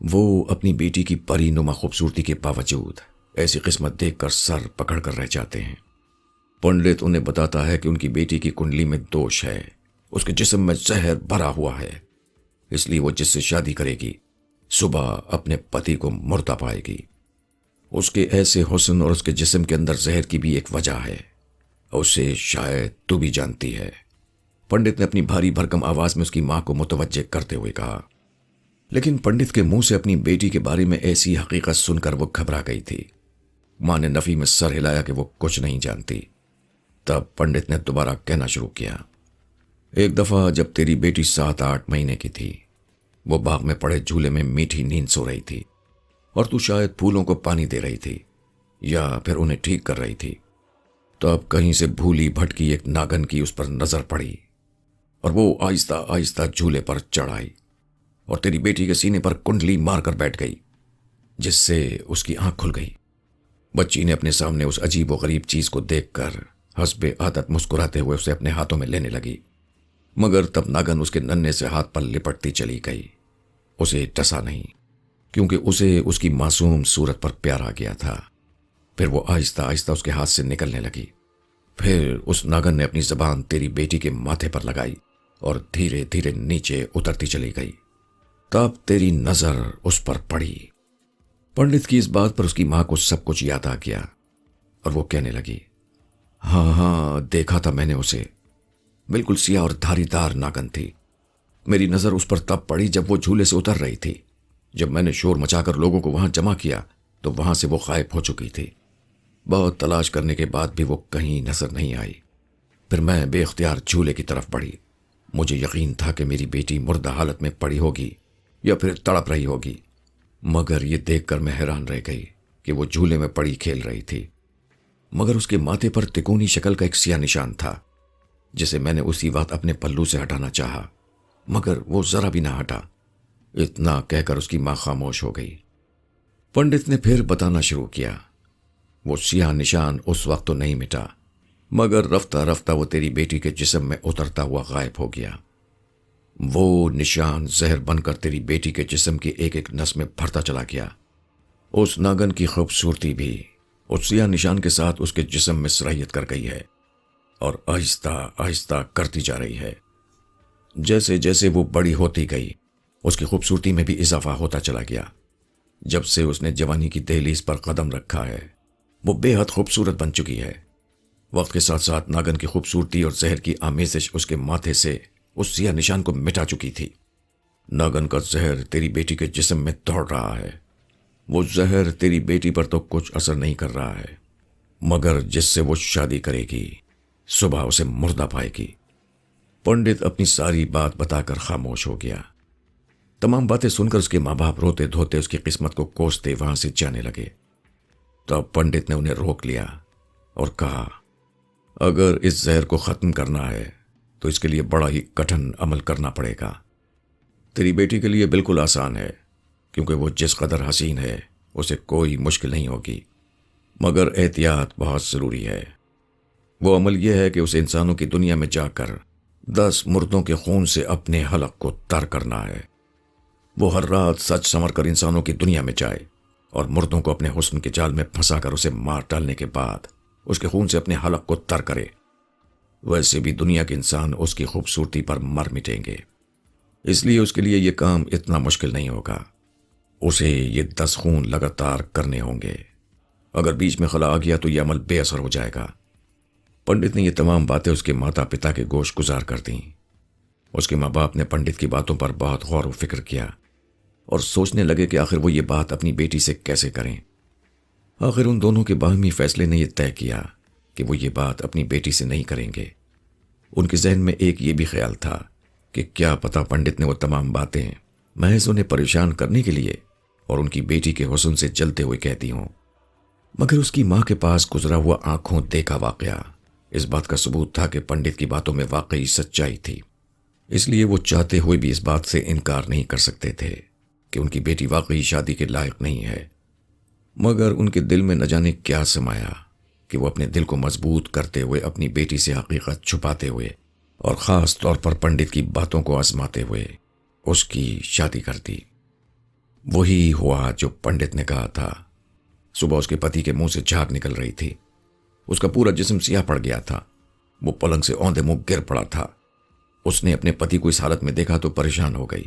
وہ اپنی بیٹی کی پری نما خوبصورتی کے باوجود ایسی قسمت دیکھ کر سر پکڑ کر رہ جاتے ہیں۔ پنڈت انہیں بتاتا ہے کہ ان کی بیٹی کی کنڈلی میں دوش ہے، اس کے جسم میں زہر بھرا ہوا ہے، اس لیے وہ جس سے شادی کرے گی صبح اپنے پتی کو مردہ پائے گی۔ اس کے ایسے حسن اور اس کے جسم کے اندر زہر کی بھی ایک وجہ ہے، اسے شاید تو بھی جانتی ہے۔ پنڈت نے اپنی بھاری بھرکم آواز میں اس کی ماں کو متوجہ کرتے ہوئے کہا، لیکن پنڈت کے منہ سے اپنی بیٹی کے بارے میں ایسی حقیقت سن کر وہ گھبرا گئی تھی۔ ماں نے نفی میں سر ہلایا کہ وہ کچھ نہیں جانتی۔ تب پنڈت نے دوبارہ کہنا شروع کیا، ایک دفعہ جب تیری بیٹی 7-8 مہینے کی تھی، وہ باغ میں پڑے جھولے میں میٹھی نیند سو رہی تھی اور تو شاید پھولوں کو پانی دے رہی تھی یا پھر انہیں ٹھیک کر رہی تھی۔ تب کہیں سے بھولی بھٹکی ایک ناگن کی اس پر نظر پڑی اور وہ آہستہ آہستہ جھولے پر چڑھ آئی اور تیری بیٹی کے سینے پر کنڈلی مار کر بیٹھ گئی، جس سے اس کی آنکھ کھل گئی۔ بچی نے اپنے سامنے اس عجیب و غریب چیز کو دیکھ کر حسب عادت مسکراتے ہوئے اسے اپنے ہاتھوں میں لینے لگی، مگر تب ناگن اس کے ننھے سے ہاتھ پر لپٹتی چلی گئی۔ اسے ٹسا نہیں، کیونکہ اسے اس کی معصوم صورت پر پیار آ گیا تھا۔ پھر وہ آہستہ آہستہ اس کے ہاتھ سے نکلنے لگی۔ پھر اس ناگن نے اپنی زبان تیری بیٹی کے ماتھے پر لگائی اور دھیرے دھیرے نیچے اترتی چلی گئی۔ تب تیری نظر اس پر پڑی۔ پنڈت کی اس بات پر اس کی ماں کو سب کچھ یاد آ گیا اور وہ کہنے لگی، ہاں دیکھا تھا میں نے اسے، بالکل سیاہ اور دھاری دار ناگن تھی۔ میری نظر اس پر تب پڑی جب وہ جھولے سے اتر رہی تھی۔ جب میں نے شور مچا کر لوگوں کو وہاں جمع کیا تو وہاں سے وہ غائب ہو چکی تھی۔ بہت تلاش کرنے کے بعد بھی وہ کہیں نظر نہیں آئی۔ پھر میں بے اختیار جھولے کی طرف بڑھی۔ مجھے یقین تھا کہ میری بیٹی مردہ حالت میں پڑی ہوگی یا پھر تڑپ رہی ہوگی، مگر یہ دیکھ کر میں حیران رہ گئی کہ وہ جھولے میں پڑی کھیل رہی تھی، مگر اس کے ماتھے پر تکونی شکل کا ایک سیاہ نشان تھا، جسے میں نے اسی وقت اپنے پلو سے ہٹانا چاہا، مگر وہ ذرا بھی نہ ہٹا۔ اتنا کہہ کر اس کی ماں خاموش ہو گئی۔ پنڈت نے پھر بتانا شروع کیا، وہ سیاہ نشان اس وقت تو نہیں مٹا، مگر رفتہ رفتہ وہ تیری بیٹی کے جسم میں اترتا ہوا غائب ہو گیا۔ وہ نشان زہر بن کر تیری بیٹی کے جسم کی ایک ایک نس میں بھرتا چلا گیا۔ اس ناگن کی خوبصورتی بھی اس سیاہ نشان کے ساتھ اس کے جسم میں سرایت کر گئی ہے اور آہستہ آہستہ کرتی جا رہی ہے۔ جیسے جیسے وہ بڑی ہوتی گئی، اس کی خوبصورتی میں بھی اضافہ ہوتا چلا گیا۔ جب سے اس نے جوانی کی دہلیز پر قدم رکھا ہے، وہ بے حد خوبصورت بن چکی ہے۔ وقت کے ساتھ ساتھ ناگن کی خوبصورتی اور زہر کی آمیزش اس کے ماتھے سے اس سیاہ نشان کو مٹا چکی تھی۔ ناگن کا زہر تیری بیٹی کے جسم میں دوڑ رہا ہے۔ وہ زہر تیری بیٹی پر تو کچھ اثر نہیں کر رہا ہے، مگر جس سے وہ شادی کرے گی صبح اسے مردہ پائے گی۔ پنڈت اپنی ساری بات بتا کر خاموش ہو گیا۔ تمام باتیں سن کر اس کے ماں باپ روتے دھوتے اس کی قسمت کو کوستے وہاں سے جانے لگے۔ تب پنڈت نے انہیں روک لیا اور کہا، اگر اس زہر کو ختم کرنا ہے تو اس کے لیے بڑا ہی کٹھن عمل کرنا پڑے گا۔ تیری بیٹی کے لیے بالکل آسان ہے، کیونکہ وہ جس قدر حسین ہے اسے کوئی مشکل نہیں ہوگی، مگر احتیاط بہت ضروری ہے۔ وہ عمل یہ ہے کہ اسے انسانوں کی دنیا میں جا کر 10 مردوں کے خون سے اپنے حلق کو تر کرنا ہے۔ وہ ہر رات سچ سنور کر انسانوں کی دنیا میں جائے اور مردوں کو اپنے حسن کے جال میں پھنسا کر اسے مار ڈالنے کے بعد اس کے خون سے اپنے حلق کو تر کرے۔ ویسے بھی دنیا کے انسان اس کی خوبصورتی پر مر مٹیں گے، اس لیے اس کے لیے یہ کام اتنا مشکل نہیں ہوگا۔ اسے یہ 10 خون لگاتار کرنے ہوں گے۔ اگر بیچ میں خلا آ گیا تو یہ عمل بے اثر ہو جائے گا۔ پنڈت نے یہ تمام باتیں اس کے ماتا پتا کے گوش گزار کر دیں۔ اس کے ماں باپ نے پنڈت کی باتوں پر بہت غور و فکر کیا اور سوچنے لگے کہ آخر وہ یہ بات اپنی بیٹی سے کیسے کریں۔ آخر ان دونوں کے باہمی فیصلے نے یہ طے کیا کہ وہ یہ بات اپنی بیٹی سے نہیں کریں گے۔ ان کے ذہن میں ایک یہ بھی خیال تھا کہ کیا پتہ پنڈت نے وہ تمام باتیں محض انہیں پریشان کرنے کے لیے اور ان کی بیٹی کے حسن سے جلتے ہوئے کہتی ہوں، مگر اس کی ماں کے پاس گزرا ہوا آنکھوں دیکھا واقعہ اس بات کا ثبوت تھا کہ پنڈت کی باتوں میں واقعی سچائی تھی۔ اس لیے وہ چاہتے ہوئے بھی اس بات سے انکار نہیں کر سکتے تھے کہ ان کی بیٹی واقعی شادی کے لائق نہیں ہے، مگر ان کے دل میں نہ جانے کیا سمایا کہ وہ اپنے دل کو مضبوط کرتے ہوئے اپنی بیٹی سے حقیقت چھپاتے ہوئے اور خاص طور پر پنڈت کی باتوں کو آزماتے ہوئے اس کی شادی کر دی۔ وہی ہوا جو پنڈت نے کہا تھا۔ صبح اس کے پتی کے منہ سے جھاگ نکل رہی تھی۔ اس کا پورا جسم سیاہ پڑ گیا تھا۔ وہ پلنگ سے اوندے منہ گر پڑا تھا۔ اس نے اپنے پتی کو اس حالت میں دیکھا تو پریشان ہو گئی۔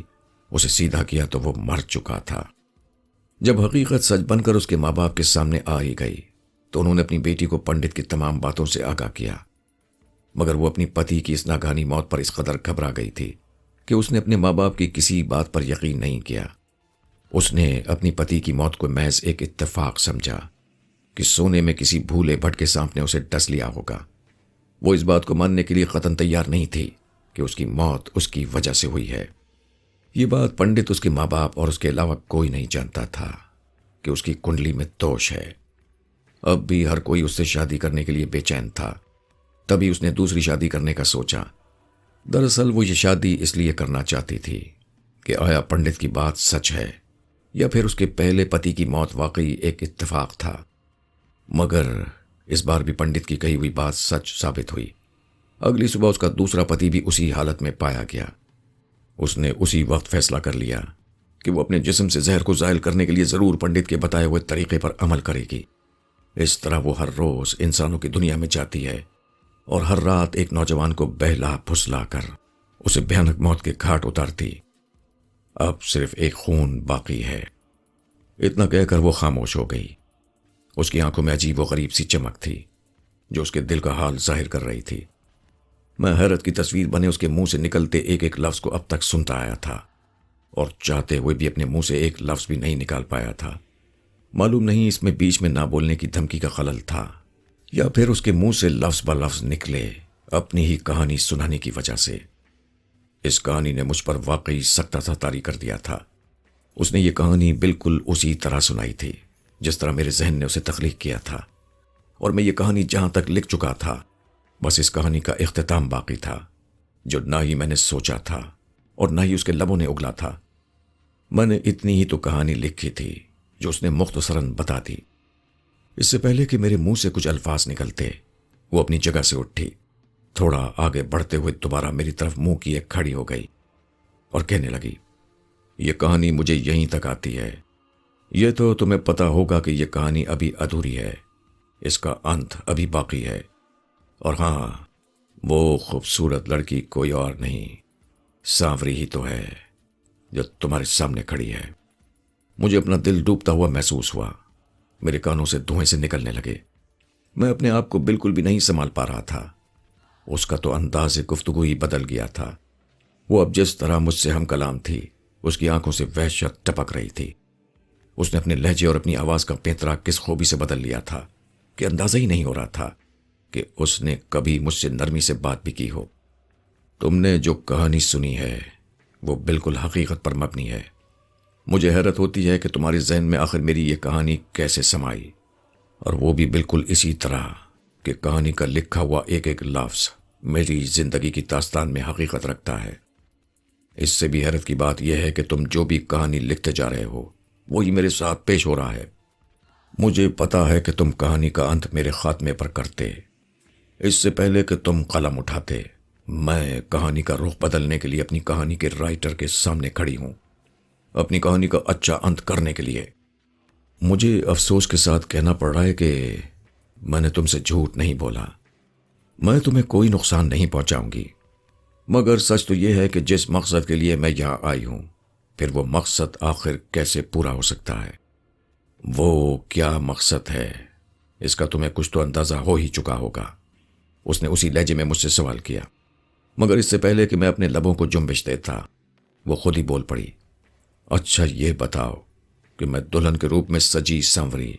اسے سیدھا کیا تو وہ مر چکا تھا۔ جب حقیقت سچ بن کر اس کے ماں باپ کے سامنے آ ہی گئی تو انہوں نے اپنی بیٹی کو پنڈت کی تمام باتوں سے آگاہ کیا، مگر وہ اپنی پتی کی اس ناگہانی موت پر اس قدر گھبرا گئی تھی کہ اس نے اپنے ماں باپ کی کسی بات پر یقین نہیں کیا۔ اس نے اپنی پتی کی موت کو محض ایک اتفاق سمجھا کہ سونے میں کسی بھولے بھٹکے سانپ نے اسے ڈس لیا ہوگا۔ وہ اس بات کو ماننے کے لیے قطعاً تیار نہیں تھی کہ اس کی موت اس کی وجہ سے ہوئی ہے۔ یہ بات پنڈت، اس کے ماں باپ اور اس کے علاوہ کوئی نہیں جانتا تھا کہ اس کی کنڈلی میں دوش ہے۔ اب بھی ہر کوئی اس سے شادی کرنے کے لیے بے چین تھا۔ تبھی اس نے دوسری شادی کرنے کا سوچا۔ دراصل وہ یہ شادی اس لیے کرنا چاہتی تھی کہ آیا پنڈت کی بات سچ ہے یا پھر اس کے پہلے پتی کی موت واقعی ایک اتفاق تھا۔ مگر اس بار بھی پنڈت کی کہی ہوئی بات سچ ثابت ہوئی۔ اگلی صبح اس کا دوسرا پتی بھی اسی حالت میں پایا گیا۔ اس نے اسی وقت فیصلہ کر لیا کہ وہ اپنے جسم سے زہر کو زائل کرنے کے لیے ضرور پنڈت کے بتائے ہوئے طریقے پر عمل کرے گی۔ اس طرح وہ ہر روز انسانوں کی دنیا میں جاتی ہے اور ہر رات ایک نوجوان کو بہلا پھسلا کر اسے بھیانک موت کے گھاٹ اتارتی۔ اب صرف ایک خون باقی ہے۔ اتنا کہہ کر وہ خاموش ہو گئی۔ اس کی آنکھوں میں عجیب و غریب سی چمک تھی جو اس کے دل کا حال ظاہر کر رہی تھی۔ میں حیرت کی تصویر بنے اس کے منہ سے نکلتے ایک ایک لفظ کو اب تک سنتا آیا تھا اور چاہتے ہوئے بھی اپنے منہ سے ایک لفظ بھی نہیں نکال پایا تھا۔ معلوم نہیں اس میں بیچ میں نہ بولنے کی دھمکی کا خلل تھا یا پھر اس کے منہ سے لفظ بہ لفظ نکلے اپنی ہی کہانی سنانے کی وجہ سے۔ اس کہانی نے مجھ پر واقعی سخت اثر طاری کر دیا تھا۔ اس نے یہ کہانی بالکل اسی طرح سنائی تھی جس طرح میرے ذہن نے اسے تخلیق کیا تھا، اور میں یہ کہانی جہاں تک لکھ چکا تھا بس اس کہانی کا اختتام باقی تھا جو نہ ہی میں نے سوچا تھا اور نہ ہی اس کے لبوں نے اگلا تھا۔ میں نے اتنی ہی تو کہانی لکھی تھی جو اس نے مختصراً بتا دی۔ اس سے پہلے کہ میرے منہ سے کچھ الفاظ نکلتے وہ اپنی جگہ سے اٹھی، تھوڑا آگے بڑھتے ہوئے دوبارہ میری طرف منہ کیے کھڑی ہو گئی اور کہنے لگی، یہ کہانی مجھے یہیں تک آتی ہے۔ یہ تو تمہیں پتا ہوگا کہ یہ کہانی ابھی ادھوری ہے، اس کا انت ابھی باقی ہے۔ اور ہاں، وہ خوبصورت لڑکی کوئی اور نہیں، سانوری ہی تو ہے جو تمہارے سامنے کھڑی ہے۔ مجھے اپنا دل ڈوبتا ہوا محسوس ہوا۔ میرے کانوں سے دھوئیں سے نکلنے لگے۔ میں اپنے آپ کو بالکل بھی نہیں سنبھال پا رہا تھا۔ اس کا تو انداز گفتگو ہی بدل گیا تھا۔ وہ اب جس طرح مجھ سے ہم کلام تھی، اس کی آنکھوں سے وحشت ٹپک رہی تھی۔ اس نے اپنے لہجے اور اپنی آواز کا پیترا کس خوبی سے بدل لیا تھا کہ اندازہ ہی نہیں ہو رہا تھا کہ اس نے کبھی مجھ سے نرمی سے بات بھی کی ہو۔ تم نے جو کہانی سنی ہے وہ بالکل حقیقت پر مبنی ہے۔ مجھے حیرت ہوتی ہے کہ تمہارے ذہن میں آخر میری یہ کہانی کیسے سمائی، اور وہ بھی بالکل اسی طرح کہ کہانی کا لکھا ہوا ایک ایک لفظ میری زندگی کی داستان میں حقیقت رکھتا ہے۔ اس سے بھی حیرت کی بات یہ ہے کہ تم جو بھی کہانی لکھتے جا رہے ہو وہی میرے ساتھ پیش ہو رہا ہے۔ مجھے پتا ہے کہ تم کہانی کا انت میرے خاتمے پر کرتے، اس سے پہلے کہ تم قلم اٹھاتے۔ میں کہانی کا رخ بدلنے کے لیے اپنی کہانی کے رائٹر کے سامنے کھڑی ہوں، اپنی کہانی کا اچھا انت کرنے کے لیے۔ مجھے افسوس کے ساتھ کہنا پڑ رہا ہے کہ میں نے تم سے جھوٹ نہیں بولا۔ میں تمہیں کوئی نقصان نہیں پہنچاؤں گی، مگر سچ تو یہ ہے کہ جس مقصد کے لیے میں یہاں آئی ہوں، پھر وہ مقصد آخر کیسے پورا ہو سکتا ہے؟ وہ کیا مقصد ہے اس کا تمہیں کچھ تو اندازہ ہو ہی چکا ہوگا۔ اس نے اسی لہجے میں مجھ سے سوال کیا، مگر اس سے پہلے کہ میں اپنے لبوں کو جنبش دیتا وہ خود ہی بول پڑی۔ اچھا یہ بتاؤ کہ میں دلہن کے روپ میں سجی سنوری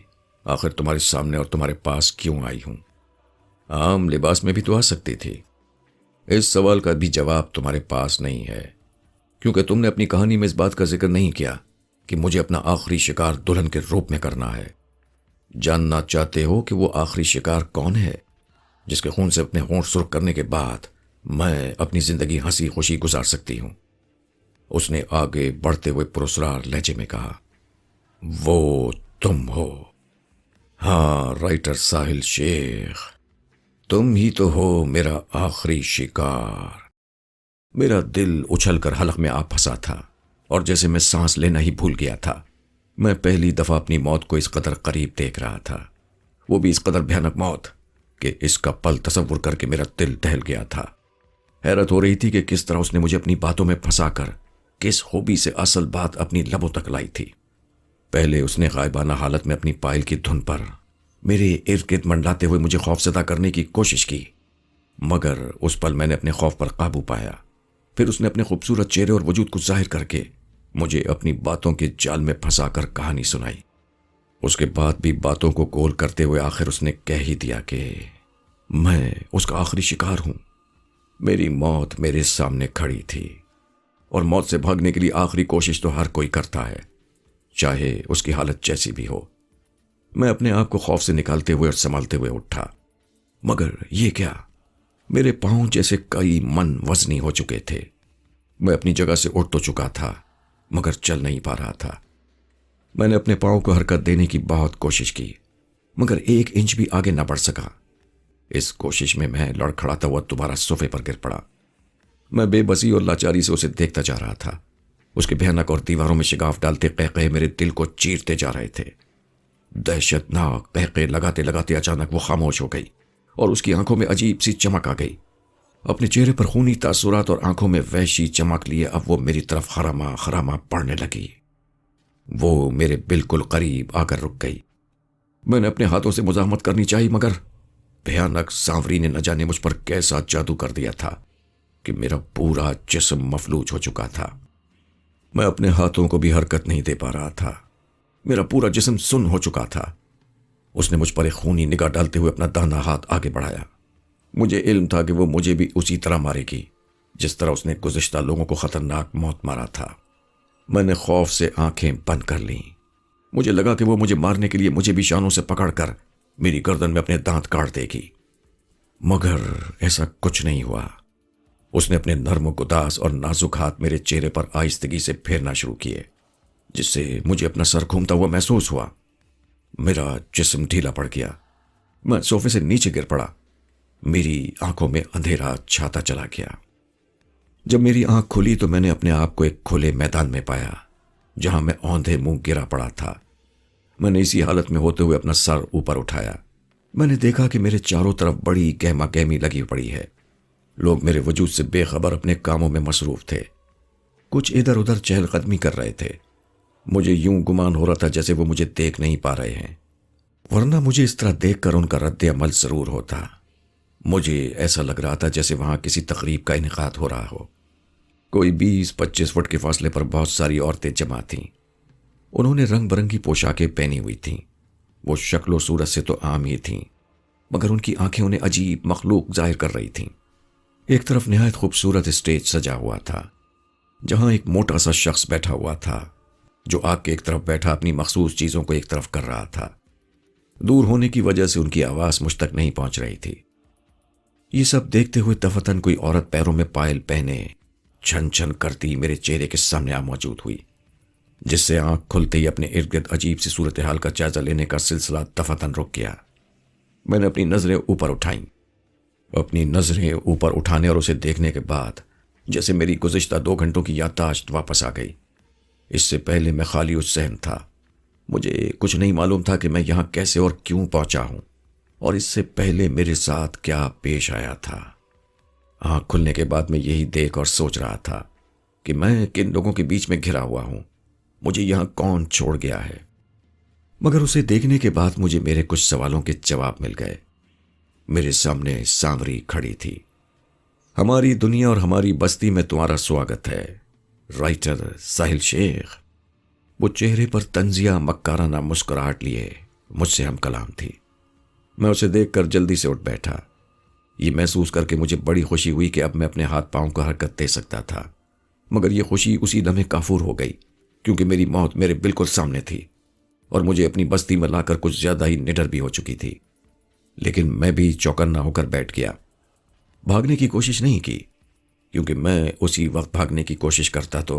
آخر تمہارے سامنے اور تمہارے پاس کیوں آئی ہوں؟ عام لباس میں بھی تو آ سکتی تھی۔ اس سوال کا بھی جواب تمہارے پاس نہیں ہے، کیونکہ تم نے اپنی کہانی میں اس بات کا ذکر نہیں کیا کہ مجھے اپنا آخری شکار دلہن کے روپ میں کرنا ہے۔ جاننا چاہتے ہو کہ وہ آخری شکار کون ہے جس کے خون سے اپنے ہونٹ سرخ کرنے کے بعد میں اپنی زندگی ہنسی خوشی گزار سکتی ہوں؟ اس نے آگے بڑھتے ہوئے پراسرار لہجے میں کہا، وہ تم ہو۔ ہاں رائٹر ساحل شیخ، تم ہی تو ہو میرا آخری شکار۔ میرا دل اچھل کر حلق میں آ پھنسا تھا اور جیسے میں سانس لینا ہی بھول گیا تھا۔ میں پہلی دفعہ اپنی موت کو اس قدر قریب دیکھ رہا تھا، وہ بھی اس قدر بھیانک موت کہ اس کا پل تصور کر کے میرا دل دہل گیا تھا۔ حیرت ہو رہی تھی کہ کس طرح اس نے مجھے اپنی باتوں میں پھنسا کر کس خوبی سے اصل بات اپنی لبوں تک لائی تھی۔ پہلے اس نے غائبانہ حالت میں اپنی پائل کی دھن پر میرے ارد گرد منڈلاتے ہوئے مجھے خوفزدہ کرنے کی کوشش کی، مگر اس پل میں نے اپنے خوف پر قابو پایا۔ پھر اس نے اپنے خوبصورت چہرے اور وجود کو ظاہر کر کے مجھے اپنی باتوں کے جال میں پھنسا کر کہانی سنائی۔ اس کے بعد بھی باتوں کو گول کرتے ہوئے آخر اس نے کہہ ہی دیا کہ میں اس کا آخری شکار ہوں۔ میری موت میرے سامنے کھڑی تھی، اور موت سے بھاگنے کے لیے آخری کوشش تو ہر کوئی کرتا ہے، چاہے اس کی حالت جیسی بھی ہو۔ میں اپنے آپ کو خوف سے نکالتے ہوئے اور سنبھالتے ہوئے اٹھا، مگر یہ کیا، میرے پاؤں جیسے کئی من وزنی ہو چکے تھے۔ میں اپنی جگہ سے اٹھ تو چکا تھا مگر چل نہیں پا رہا تھا۔ میں نے اپنے پاؤں کو حرکت دینے کی بہت کوشش کی، مگر 1 انچ بھی آگے نہ بڑھ سکا۔ اس کوشش میں لڑکھڑاتا ہوا دوبارہ صوفے پر گر پڑا۔ میں بے بسی اور لاچاری سے اسے دیکھتا جا رہا تھا۔ اس کے بھیانک اور دیواروں میں شگاف ڈالتے قہقہے میرے دل کو چیرتے جا رہے تھے۔ دہشت ناک قہقہے لگاتے لگاتے اچانک وہ خاموش ہو گئی اور اس کی آنکھوں میں عجیب سی چمک آ گئی۔ اپنے چہرے پر خونی تاثرات اور آنکھوں میں وحشی چمک لیے اب وہ میری طرف خراما خراما پڑنے لگی۔ وہ میرے بالکل قریب آ کر رک گئی۔ میں نے اپنے ہاتھوں سے مزاحمت کرنی چاہی، مگر بھیانک سانوری نے نہ جانے مجھ پر کیسا جادو کر دیا تھا کہ میرا پورا جسم مفلوج ہو چکا تھا۔ میں اپنے ہاتھوں کو بھی حرکت نہیں دے پا رہا تھا، میرا پورا جسم سن ہو چکا تھا۔ اس نے مجھ پر ایک خونی نگاہ ڈالتے ہوئے اپنا داہنا ہاتھ آگے بڑھایا۔ مجھے علم تھا کہ وہ مجھے بھی اسی طرح مارے گی جس طرح اس نے گزشتہ لوگوں کو خطرناک موت مارا تھا۔ میں نے خوف سے آنکھیں بند کر لیں۔ مجھے لگا کہ وہ مجھے مارنے کے لیے مجھے بھی شانوں سے پکڑ کر میری گردن میں اپنے دانت کاٹ دے گی، مگر ایسا کچھ نہیں ہوا۔ اس نے اپنے نرم و گداز اور نازک ہاتھ میرے چہرے پر آہستگی سے پھیرنا شروع کیے، جس سے مجھے اپنا سر گھومتا ہوا محسوس ہوا۔ میرا جسم ڈھیلا پڑ گیا، میں صوفے سے نیچے گر پڑا۔ میری آنکھوں میں اندھیرا چھاتا چلا گیا۔ جب میری آنکھ کھلی تو میں نے اپنے آپ کو ایک کھلے میدان میں پایا جہاں میں اوندھے منہ گرا پڑا تھا۔ میں نے اسی حالت میں ہوتے ہوئے اپنا سر اوپر اٹھایا۔ میں نے دیکھا کہ میرے چاروں طرف بڑی گہما گہمی لگی پڑی ہے۔ لوگ میرے وجود سے بے خبر اپنے کاموں میں مصروف تھے، کچھ ادھر ادھر چہل قدمی کر رہے تھے۔ مجھے یوں گمان ہو رہا تھا جیسے وہ مجھے دیکھ نہیں پا رہے ہیں، ورنہ مجھے اس طرح دیکھ کر ان کا رد عمل ضرور ہوتا۔ مجھے ایسا لگ رہا تھا جیسے وہاں کسی تقریب کا انعقاد ہو رہا ہو۔ کوئی 20-25 فٹ کے فاصلے پر بہت ساری عورتیں جمع تھیں۔ انہوں نے رنگ برنگی پوشاکیں پہنی ہوئی تھیں۔ وہ شکل و صورت سے تو عام ہی تھیں، مگر ان کی آنکھیں انہیں عجیب مخلوق ظاہر کر رہی تھیں۔ ایک طرف نہایت خوبصورت اسٹیج سجا ہوا تھا، جہاں ایک موٹا سا شخص بیٹھا ہوا تھا جو آگ کے ایک طرف بیٹھا اپنی مخصوص چیزوں کو ایک طرف کر رہا تھا۔ دور ہونے کی وجہ سے ان کی آواز مجھ تک نہیں پہنچ رہی تھی۔ یہ سب دیکھتے ہوئے دفتن کوئی عورت پیروں میں پائل پہنے چھن چھن کرتی میرے چہرے کے سامنے آ موجود ہوئی، جس سے آنکھ کھلتے ہی اپنے ارد گرد عجیب سی صورتحال کا جائزہ لینے کا سلسلہ دفتن رک گیا۔ میں نے اپنی نظریں اوپر اٹھائیں۔ اپنی نظریں اوپر اٹھانے اور اسے دیکھنے کے بعد جیسے میری گزشتہ 2 گھنٹوں کی یادداشت واپس آ گئی۔ اس سے پہلے میں خالی و ذہن تھا۔ مجھے کچھ نہیں معلوم تھا کہ میں یہاں کیسے اور کیوں پہنچا ہوں، اور اس سے پہلے میرے ساتھ کیا پیش آیا تھا۔ آنکھ کھلنے کے بعد میں یہی دیکھ اور سوچ رہا تھا کہ میں کن لوگوں کے بیچ میں گھرا ہوا ہوں، مجھے یہاں کون چھوڑ گیا ہے۔ مگر اسے دیکھنے کے بعد مجھے میرے کچھ سوالوں کے جواب مل گئے۔ میرے سامنے سانوری کھڑی تھی۔ ہماری دنیا اور ہماری بستی میں تمہارا سواگت ہے، رائٹر ساحل شیخ۔ وہ چہرے پر طنزیہ مکارانہ مسکراہٹ لیے مجھ سے ہم کلام تھی۔ میں اسے دیکھ کر جلدی سے اٹھ بیٹھا، یہ محسوس کر کے مجھے بڑی خوشی ہوئی کہ اب میں اپنے ہاتھ پاؤں کو حرکت دے سکتا تھا۔ مگر یہ خوشی اسی لمحے کافور ہو گئی، کیونکہ میری موت میرے بالکل سامنے تھی اور مجھے اپنی بستی میں لا کر کچھ زیادہ ہی نڈر بھی ہو چکی تھی۔ لیکن میں بھی چوکنا ہو کر بیٹھ گیا۔ بھاگنے کی کوشش نہیں کی، کیونکہ میں اسی وقت بھاگنے کی کوشش کرتا تو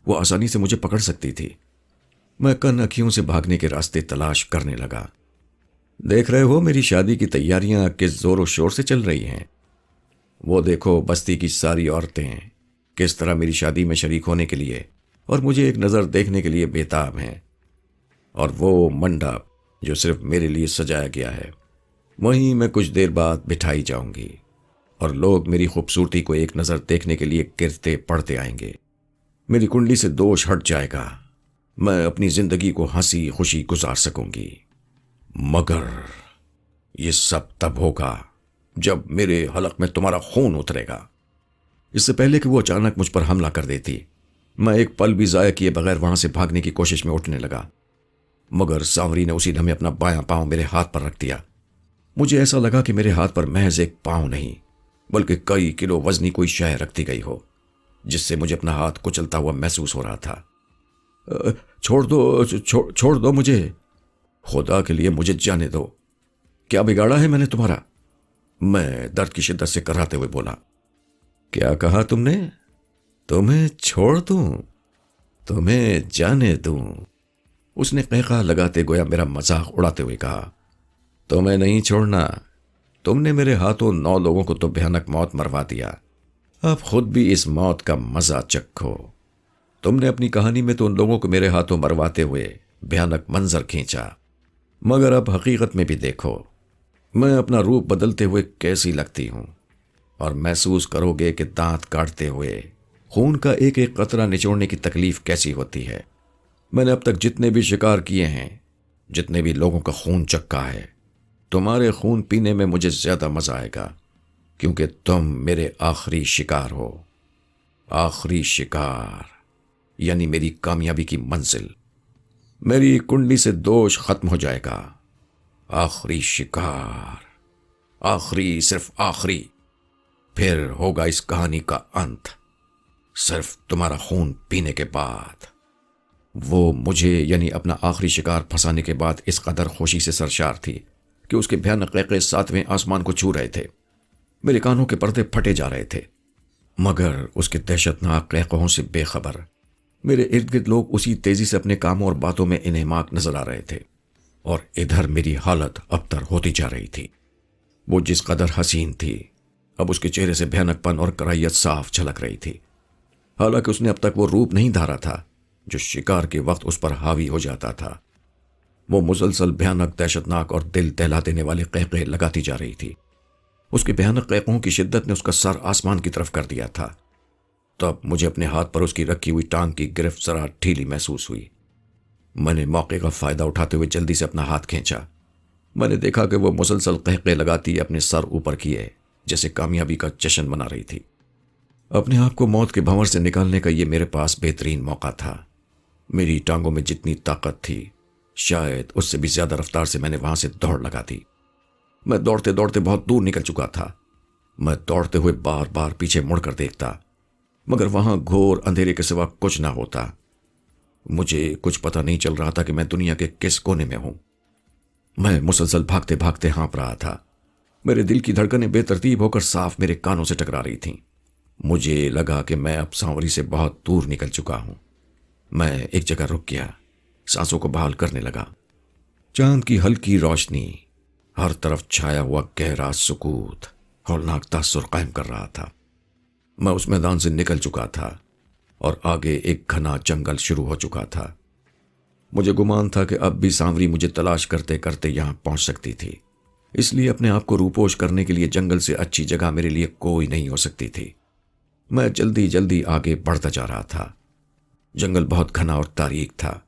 وہ آسانی سے مجھے پکڑ سکتی تھی۔ میں کن اکھیوں سے بھاگنے کے راستے تلاش کرنے لگا۔ دیکھ رہے ہو میری شادی کی تیاریاں کس زور و شور سے چل رہی ہیں۔ وہ دیکھو بستی کی ساری عورتیں کس طرح میری شادی میں شریک ہونے کے لیے اور مجھے ایک نظر دیکھنے کے لیے بے تاب ہیں۔ اور وہ منڈپ جو صرف میرے لیے سجایا گیا ہے وہیں میں کچھ دیر بعد بٹھائی جاؤں گی، اور لوگ میری خوبصورتی کو ایک نظر دیکھنے کے لیے گرتے پڑتے آئیں گے۔ میری کنڈلی سے دوش ہٹ جائے گا، میں اپنی زندگی کو ہنسی خوشی گزار سکوں گی۔ مگر یہ سب تب ہوگا جب میرے حلق میں تمہارا خون اترے گا۔ اس سے پہلے کہ وہ اچانک مجھ پر حملہ کر دیتی، میں ایک پل بھی ضائع کیے بغیر وہاں سے بھاگنے کی کوشش میں اٹھنے لگا، مگر سانوری نے اسی لمحے اپنا بایاں پاؤں میرے ہاتھ پر رکھ دیا۔ مجھے ایسا لگا کہ میرے ہاتھ پر محض ایک پاؤں نہیں بلکہ کئی کلو وزنی کوئی شے رکھتی گئی ہو، جس سے مجھے اپنا ہاتھ کچلتا ہوا محسوس ہو رہا تھا۔ چھوڑ دو مجھے، خدا کے لیے مجھے جانے دو۔ کیا بگاڑا ہے میں نے تمہارا؟ میں درد کی شدت سے کراتے ہوئے بولا۔ کیا کہا تم نے؟ تمہیں چھوڑ دوں؟ تمہیں جانے دوں؟ اس نے قہقہ لگاتے گویا میرا مذاق اڑاتے ہوئے کہا۔ تمہیں نہیں چھوڑنا، تم نے میرے ہاتھوں 9 لوگوں کو تو بھیانک موت مروا دیا، اب خود بھی اس موت کا مزہ چکھو۔ تم نے اپنی کہانی میں تو ان لوگوں کو میرے ہاتھوں مرواتے ہوئے بھیانک منظر کھینچا، مگر اب حقیقت میں بھی دیکھو میں اپنا روپ بدلتے ہوئے کیسی لگتی ہوں، اور محسوس کرو گے کہ دانت کاٹتے ہوئے خون کا ایک ایک قطرہ نچوڑنے کی تکلیف کیسی ہوتی ہے۔ میں نے اب تک جتنے بھی شکار کیے ہیں، جتنے بھی لوگوں کا خون چکھا ہے، تمہارے خون پینے میں مجھے زیادہ مزہ آئے گا، کیونکہ تم میرے آخری شکار ہو۔ آخری شکار یعنی میری کامیابی کی منزل۔ میری کنڈلی سے دوش ختم ہو جائے گا۔ آخری شکار، آخری، صرف آخری، پھر ہوگا اس کہانی کا انت، صرف تمہارا خون پینے کے بعد۔ وہ مجھے یعنی اپنا آخری شکار پھنسانے کے بعد اس قدر خوشی سے سرشار تھی کہ اس کے بھیانک قہقہے 7ویں آسمان کو چھو رہے تھے۔ میرے کانوں کے پردے پھٹے جا رہے تھے، مگر اس کے دہشتناک قہقہوں سے بے خبر میرے ارد گرد لوگ اسی تیزی سے اپنے کاموں اور باتوں میں انہماک نظر آ رہے تھے، اور ادھر میری حالت ابتر ہوتی جا رہی تھی۔ وہ جس قدر حسین تھی، اب اس کے چہرے سے بھیانک پن اور کرائیت صاف جھلک رہی تھی، حالانکہ اس نے اب تک وہ روپ نہیں دھارا تھا جو شکار کے وقت اس پر حاوی ہو جاتا تھا۔ وہ مسلسل بھیانک، دہشتناک اور دل دہلا دینے والے قہقہے لگاتی جا رہی تھی۔ اس کے بھیانک قہقہوں کی شدت نے اس کا سر آسمان کی طرف کر دیا تھا۔ تب مجھے اپنے ہاتھ پر اس کی رکھی ہوئی ٹانگ کی گرفت ذرا ڈھیلی محسوس ہوئی۔ میں نے موقع کا فائدہ اٹھاتے ہوئے جلدی سے اپنا ہاتھ کھینچا۔ میں نے دیکھا کہ وہ مسلسل قہقہے لگاتی اپنے سر اوپر کیے جیسے کامیابی کا جشن منا رہی تھی۔ اپنے آپ کو موت کے بھنور سے نکالنے کا یہ میرے پاس بہترین موقع تھا۔ میری ٹانگوں میں جتنی طاقت تھی، شاید اس سے بھی زیادہ رفتار سے میں نے وہاں سے دوڑ لگا دی۔ میں دوڑتے دوڑتے بہت دور نکل چکا تھا۔ میں دوڑتے ہوئے بار بار پیچھے مڑ کر دیکھتا، مگر وہاں گھور اندھیرے کے سوا کچھ نہ ہوتا۔ مجھے کچھ پتہ نہیں چل رہا تھا کہ میں دنیا کے کس کونے میں ہوں۔ میں مسلسل بھاگتے بھاگتے ہانپ رہا تھا۔ میرے دل کی دھڑکنیں بے ترتیب ہو کر صاف میرے کانوں سے ٹکرا رہی تھیں۔ مجھے لگا کہ میں اب سانوری سے بہت دور نکل چکا ہوں۔ میں ایک جگہ رک گیا، سانسوں کو بحال کرنے لگا۔ چاند کی ہلکی روشنی ہر طرف چھایا ہوا گہرا سکوت ہولناک تاثر قائم کر رہا تھا۔ میں اس میدان سے نکل چکا تھا اور آگے ایک گھنا جنگل شروع ہو چکا تھا۔ مجھے گمان تھا کہ اب بھی سانوری مجھے تلاش کرتے کرتے یہاں پہنچ سکتی تھی، اس لیے اپنے آپ کو روپوش کرنے کے لیے جنگل سے اچھی جگہ میرے لیے کوئی نہیں ہو سکتی تھی۔ میں جلدی جلدی آگے بڑھتا جا رہا تھا۔ جنگل بہت گھنا اور تاریک تھا۔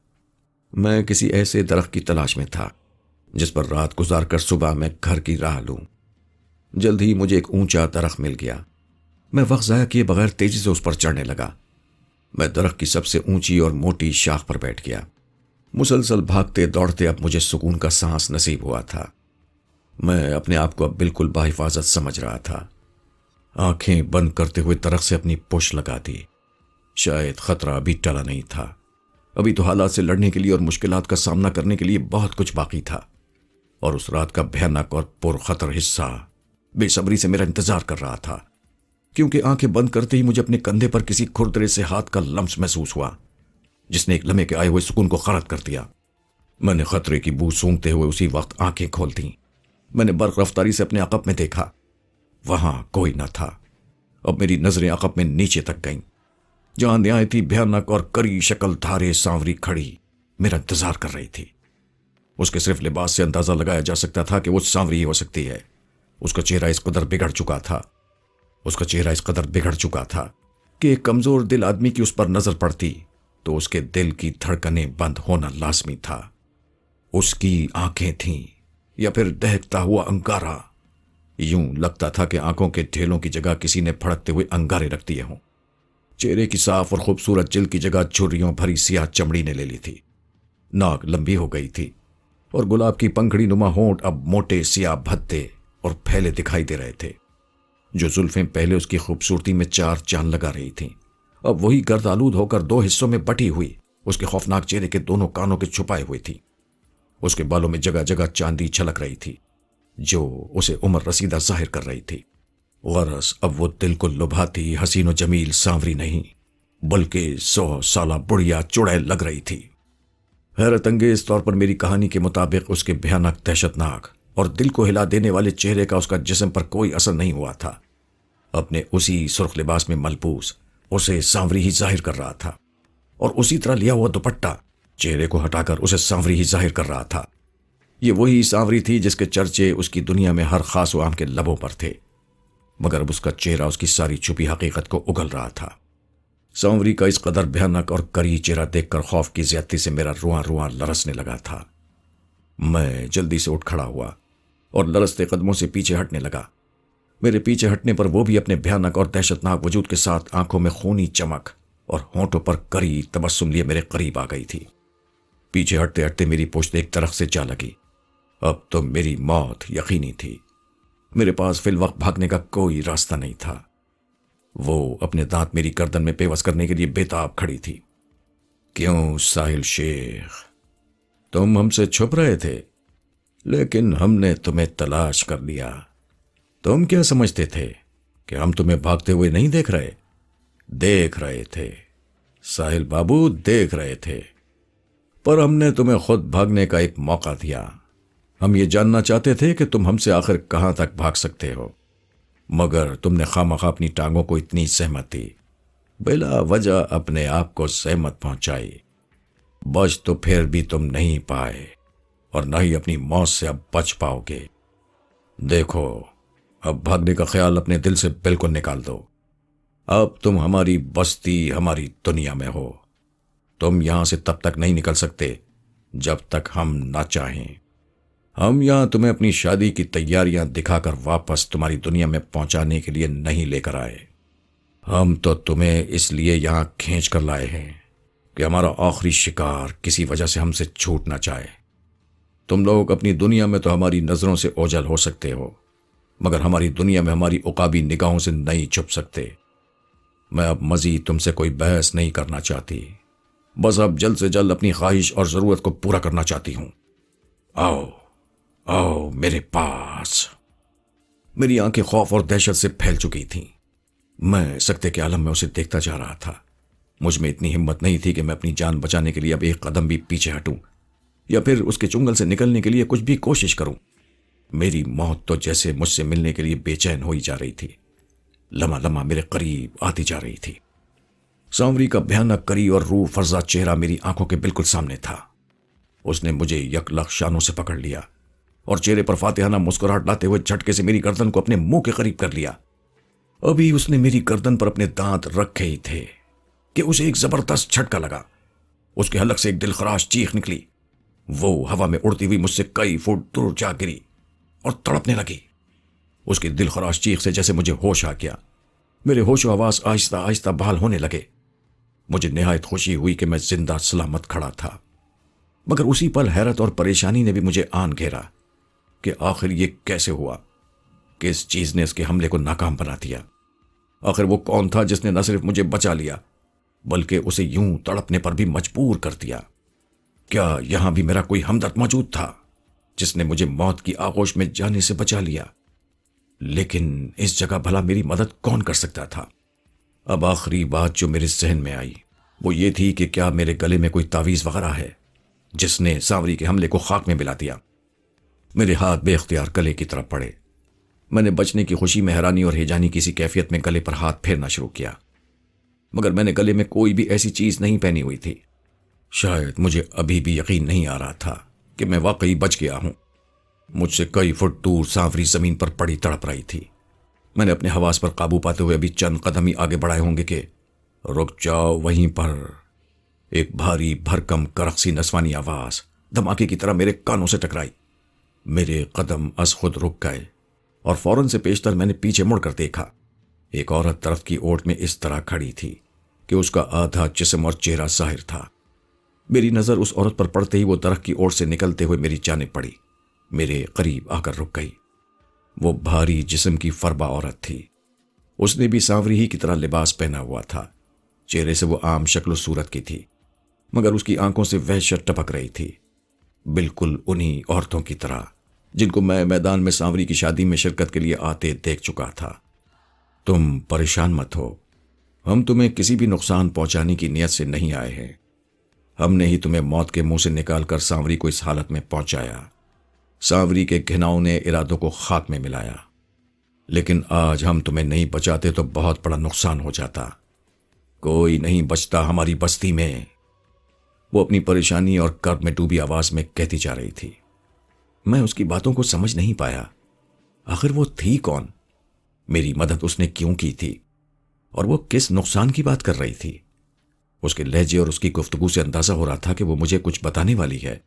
میں کسی ایسے درخت کی تلاش میں تھا جس پر رات گزار کر صبح میں گھر کی راہ لوں۔ جلد ہی مجھے ایک اونچا درخت مل گیا۔ میں وقت ضائع کیے بغیر تیزی سے اس پر چڑھنے لگا۔ میں درخت کی سب سے اونچی اور موٹی شاخ پر بیٹھ گیا۔ مسلسل بھاگتے دوڑتے اب مجھے سکون کا سانس نصیب ہوا تھا۔ میں اپنے آپ کو اب بالکل باحفاظت سمجھ رہا تھا۔ آنکھیں بند کرتے ہوئے درخت سے اپنی پوچھ لگا دی۔ شاید خطرہ ابھی ٹلا نہیں تھا۔ ابھی تو حالات سے لڑنے کے لیے اور مشکلات کا سامنا کرنے کے لیے بہت کچھ باقی تھا، اور اس رات کا بھیانک اور پرخطر حصہ بے صبری سے میرا انتظار کر رہا تھا، کیونکہ آنکھیں بند کرتے ہی مجھے اپنے کندھے پر کسی کھردرے سے ہاتھ کا لمس محسوس ہوا جس نے ایک لمحے کے آئے ہوئے سکون کو غارت کر دیا۔ میں نے خطرے کی بو سونگتے ہوئے اسی وقت آنکھیں کھول دیں۔ میں نے برق رفتاری سے اپنے عقب میں دیکھا، وہاں کوئی نہ تھا۔ اب میری نظریں عقب میں نیچے تک گئیں، جہاں نہایت ہی بھیانک اور کری شکل دھارے سانوری کھڑی میرا انتظار کر رہی تھی۔ اس کے صرف لباس سے اندازہ لگایا جا سکتا تھا کہ وہ سانوری ہی ہو سکتی ہے۔ اس کا چہرہ اس قدر بگڑ چکا تھا کہ ایک کمزور دل آدمی کی اس پر نظر پڑتی تو اس کے دل کی دھڑکنیں بند ہونا لازمی تھا۔ اس کی آنکھیں تھیں یا پھر دہکتا ہوا انگارہ۔ یوں لگتا تھا کہ آنکھوں کے ڈھیلوں کی جگہ کسی نے بھڑکتے ہوئے انگارے رکھ دیے ہوں۔ چہرے کی صاف اور خوبصورت جلد کی جگہ جھریوں بھری سیاہ چمڑی نے لے لی تھی۔ ناک لمبی ہو گئی تھی اور گلاب کی پنکھڑی نما ہونٹ اب موٹے سیاہ بھدے اور پھیلے دکھائی دے رہے تھے۔ جو زلفیں پہلے اس کی خوبصورتی میں چار چاند لگا رہی تھیں، اب وہی گرد آلود ہو کر دو حصوں میں بٹی ہوئی اس کے خوفناک چہرے کے دونوں کانوں کے چھپائے ہوئے تھی۔ اس کے بالوں میں جگہ جگہ چاندی چھلک رہی تھی جو اسے عمر رسیدہ ظاہر کر رہی تھی۔ غرض اب وہ دل کو لبھاتی حسین و جمیل سانوری نہیں بلکہ 100 سالہ بڑھیا چڑیل لگ رہی تھی۔ حیرت انگیز طور پر میری کہانی کے مطابق اس کے بھیانک، دہشت ناک اور دل کو ہلا دینے والے چہرے کا اس کا جسم پر کوئی اثر نہیں ہوا تھا۔ اپنے اسی سرخ لباس میں ملبوس اسے سانوری ہی ظاہر کر رہا تھا، اور اسی طرح لیا ہوا دوپٹہ چہرے کو ہٹا کر اسے سانوری ہی ظاہر کر رہا تھا۔ یہ وہی سانوری تھی جس کے چرچے اس کی دنیا میں ہر خاص و عام کے لبوں پر تھے، مگر اب اس کا چہرہ اس کی ساری چھپی حقیقت کو اگل رہا تھا۔ سانوری کا اس قدر بھیانک اور کری چہرہ دیکھ کر خوف کی زیادتی سے میرا رواں رواں لرزنے لگا تھا۔ میں جلدی سے اٹھ کھڑا ہوا اور لرزتے قدموں سے پیچھے ہٹنے لگا۔ میرے پیچھے ہٹنے پر وہ بھی اپنے بھیانک اور دہشتناک وجود کے ساتھ آنکھوں میں خونی چمک اور ہونٹوں پر کری تبسم لیے میرے قریب آ گئی تھی۔ پیچھے ہٹتے ہٹتے میری پشت ایک درخت سے جا لگی۔ اب تو میری موت یقینی تھی۔ میرے پاس فی الوقت بھاگنے کا کوئی راستہ نہیں تھا۔ وہ اپنے دانت میری گردن میں پیوست کرنے کے لیے بےتاب کھڑی تھی۔ کیوں ساحل شیخ، تم ہم سے چھپ رہے تھے، لیکن ہم نے تمہیں تلاش کر لیا۔ تم کیا سمجھتے تھے کہ ہم تمہیں بھاگتے ہوئے نہیں دیکھ رہے؟ دیکھ رہے تھے ساحل بابو، دیکھ رہے تھے، پر ہم نے تمہیں خود بھاگنے کا ایک موقع دیا۔ ہم یہ جاننا چاہتے تھے کہ تم ہم سے آخر کہاں تک بھاگ سکتے ہو، مگر تم نے خواہ اپنی ٹانگوں کو اتنی زحمت دی، بلا وجہ اپنے آپ کو زحمت پہنچائی۔ بچ تو پھر بھی تم نہیں پائے، اور نہ ہی اپنی موت سے اب بچ پاؤ گے۔ دیکھو، اب بھاگنے کا خیال اپنے دل سے بالکل نکال دو۔ اب تم ہماری بستی، ہماری دنیا میں ہو۔ تم یہاں سے تب تک نہیں نکل سکتے جب تک ہم نہ چاہیں۔ ہم یہاں تمہیں اپنی شادی کی تیاریاں دکھا کر واپس تمہاری دنیا میں پہنچانے کے لیے نہیں لے کر آئے۔ ہم تو تمہیں اس لیے یہاں کھینچ کر لائے ہیں کہ ہمارا آخری شکار کسی وجہ سے ہم سے چھوٹ نہ جائے۔ تم لوگ اپنی دنیا میں تو ہماری نظروں سے اوجھل ہو سکتے ہو، مگر ہماری دنیا میں ہماری عقابی نگاہوں سے نہیں چھپ سکتے۔ میں اب مزید تم سے کوئی بحث نہیں کرنا چاہتی، بس اب جلد سے جلد اپنی خواہش اور ضرورت کو پورا کرنا چاہتی ہوں۔ آؤ آؤ میرے پاس۔ میری آنکھیں خوف اور دہشت سے پھیل چکی تھیں۔ میں سکتے کے عالم میں اسے دیکھتا جا رہا تھا۔ مجھ میں اتنی ہمت نہیں تھی کہ میں اپنی جان بچانے کے لیے اب ایک قدم بھی پیچھے ہٹوں یا پھر اس کے چنگل سے نکلنے کے لیے کچھ بھی کوشش کروں۔ میری موت تو جیسے مجھ سے ملنے کے لیے بے چین ہوئی جا رہی تھی، لمحہ لمحہ میرے قریب آتی جا رہی تھی۔ سانوری کا بھیانک کری اور روح فرزا چہرہ میری آنکھوں کے بالکل سامنے تھا۔ اس نے مجھے یک لخ شانوں سے پکڑ لیا اور چہرے پر فاتحانہ مسکراہٹ لاتے ہوئے جھٹکے سے میری گردن کو اپنے منہ کے قریب کر لیا۔ ابھی اس نے میری گردن پر اپنے دانت رکھے ہی تھے کہ اسے ایک زبردست جھٹکا لگا۔ اس کے حلق سے ایک دلخراش چیخ نکلی۔ وہ ہوا میں اڑتی ہوئی مجھ سے کئی فٹ دور جا گری اور تڑپنے لگی۔ اس کی دلخراش چیخ سے جیسے مجھے ہوش آ گیا۔ میرے ہوش و حواس آہستہ آہستہ بحال ہونے لگے۔ مجھے نہایت خوشی ہوئی کہ میں زندہ سلامت کھڑا تھا، مگر اسی پل حیرت اور پریشانی نے بھی مجھے آن گھیرا کہ آخر یہ کیسے ہوا، کس چیز نے اس کے حملے کو ناکام بنا دیا۔ آخر وہ کون تھا جس نے نہ صرف مجھے بچا لیا بلکہ اسے یوں تڑپنے پر بھی مجبور کر دیا؟ کیا یہاں بھی میرا کوئی ہمدرد موجود تھا جس نے مجھے موت کی آغوش میں جانے سے بچا لیا؟ لیکن اس جگہ بھلا میری مدد کون کر سکتا تھا؟ اب آخری بات جو میرے ذہن میں آئی وہ یہ تھی کہ کیا میرے گلے میں کوئی تعویذ وغیرہ ہے جس نے سانوری کے حملے کو خاک میں ملا دیا؟ میرے ہاتھ بے اختیار گلے کی طرف پڑے۔ میں نے بچنے کی خوشی میں حیرانی اور ہیجانی کی سی کیفیت میں گلے پر ہاتھ پھیرنا شروع کیا، مگر میں نے گلے میں کوئی بھی ایسی چیز نہیں پہنی ہوئی تھی۔ شاید مجھے ابھی بھی یقین نہیں آ رہا تھا کہ میں واقعی بچ گیا ہوں۔ مجھ سے کئی فٹ دور سانوری زمین پر پڑی تڑپ رہی تھی۔ میں نے اپنے حواس پر قابو پاتے ہوئے ابھی چند قدم ہی آگے بڑھائے ہوں گے کہ رک جاؤ، وہیں پر ایک بھاری بھرکم کرخسی نسوانی آواز دھماکے کی طرح میرے کانوں سے ٹکرائی۔ میرے قدم از خود رک گئے اور فوراً سے پیشتر میں نے پیچھے مڑ کر دیکھا۔ ایک عورت درخت کی اوٹ میں اس طرح کھڑی تھی کہ اس کا آدھا جسم اور چہرہ ظاہر تھا۔ میری نظر اس عورت پر پڑتے ہی وہ درخت کی اوٹ سے نکلتے ہوئے میری جانب پڑی، میرے قریب آ کر رک گئی۔ وہ بھاری جسم کی فربا عورت تھی۔ اس نے بھی سانوری ہی کی طرح لباس پہنا ہوا تھا۔ چہرے سے وہ عام شکل و صورت کی تھی، مگر اس کی آنکھوں سے وحشت ٹپک رہی تھی، بالکل انہی عورتوں کی طرح جن کو میں میدان میں سانوری کی شادی میں شرکت کے لیے آتے دیکھ چکا تھا۔ تم پریشان مت ہو، ہم تمہیں کسی بھی نقصان پہنچانے کی نیت سے نہیں آئے ہیں۔ ہم نے ہی تمہیں موت کے منہ سے نکال کر سانوری کو اس حالت میں پہنچایا۔ سانوری کے گھناؤنے ارادوں کو خاک میں ملایا، لیکن آج ہم تمہیں نہیں بچاتے تو بہت بڑا نقصان ہو جاتا۔ کوئی نہیں بچتا ہماری بستی میں، وہ اپنی پریشانی اور کرب میں ڈوبی آواز میں کہتی جا رہی تھی۔ میں اس کی باتوں کو سمجھ نہیں پایا۔ آخر وہ تھی کون؟ میری مدد اس نے کیوں کی تھی؟ اور وہ کس نقصان کی بات کر رہی تھی؟ اس کے لہجے اور اس کی گفتگو سے اندازہ ہو رہا تھا کہ وہ مجھے کچھ بتانے والی ہے۔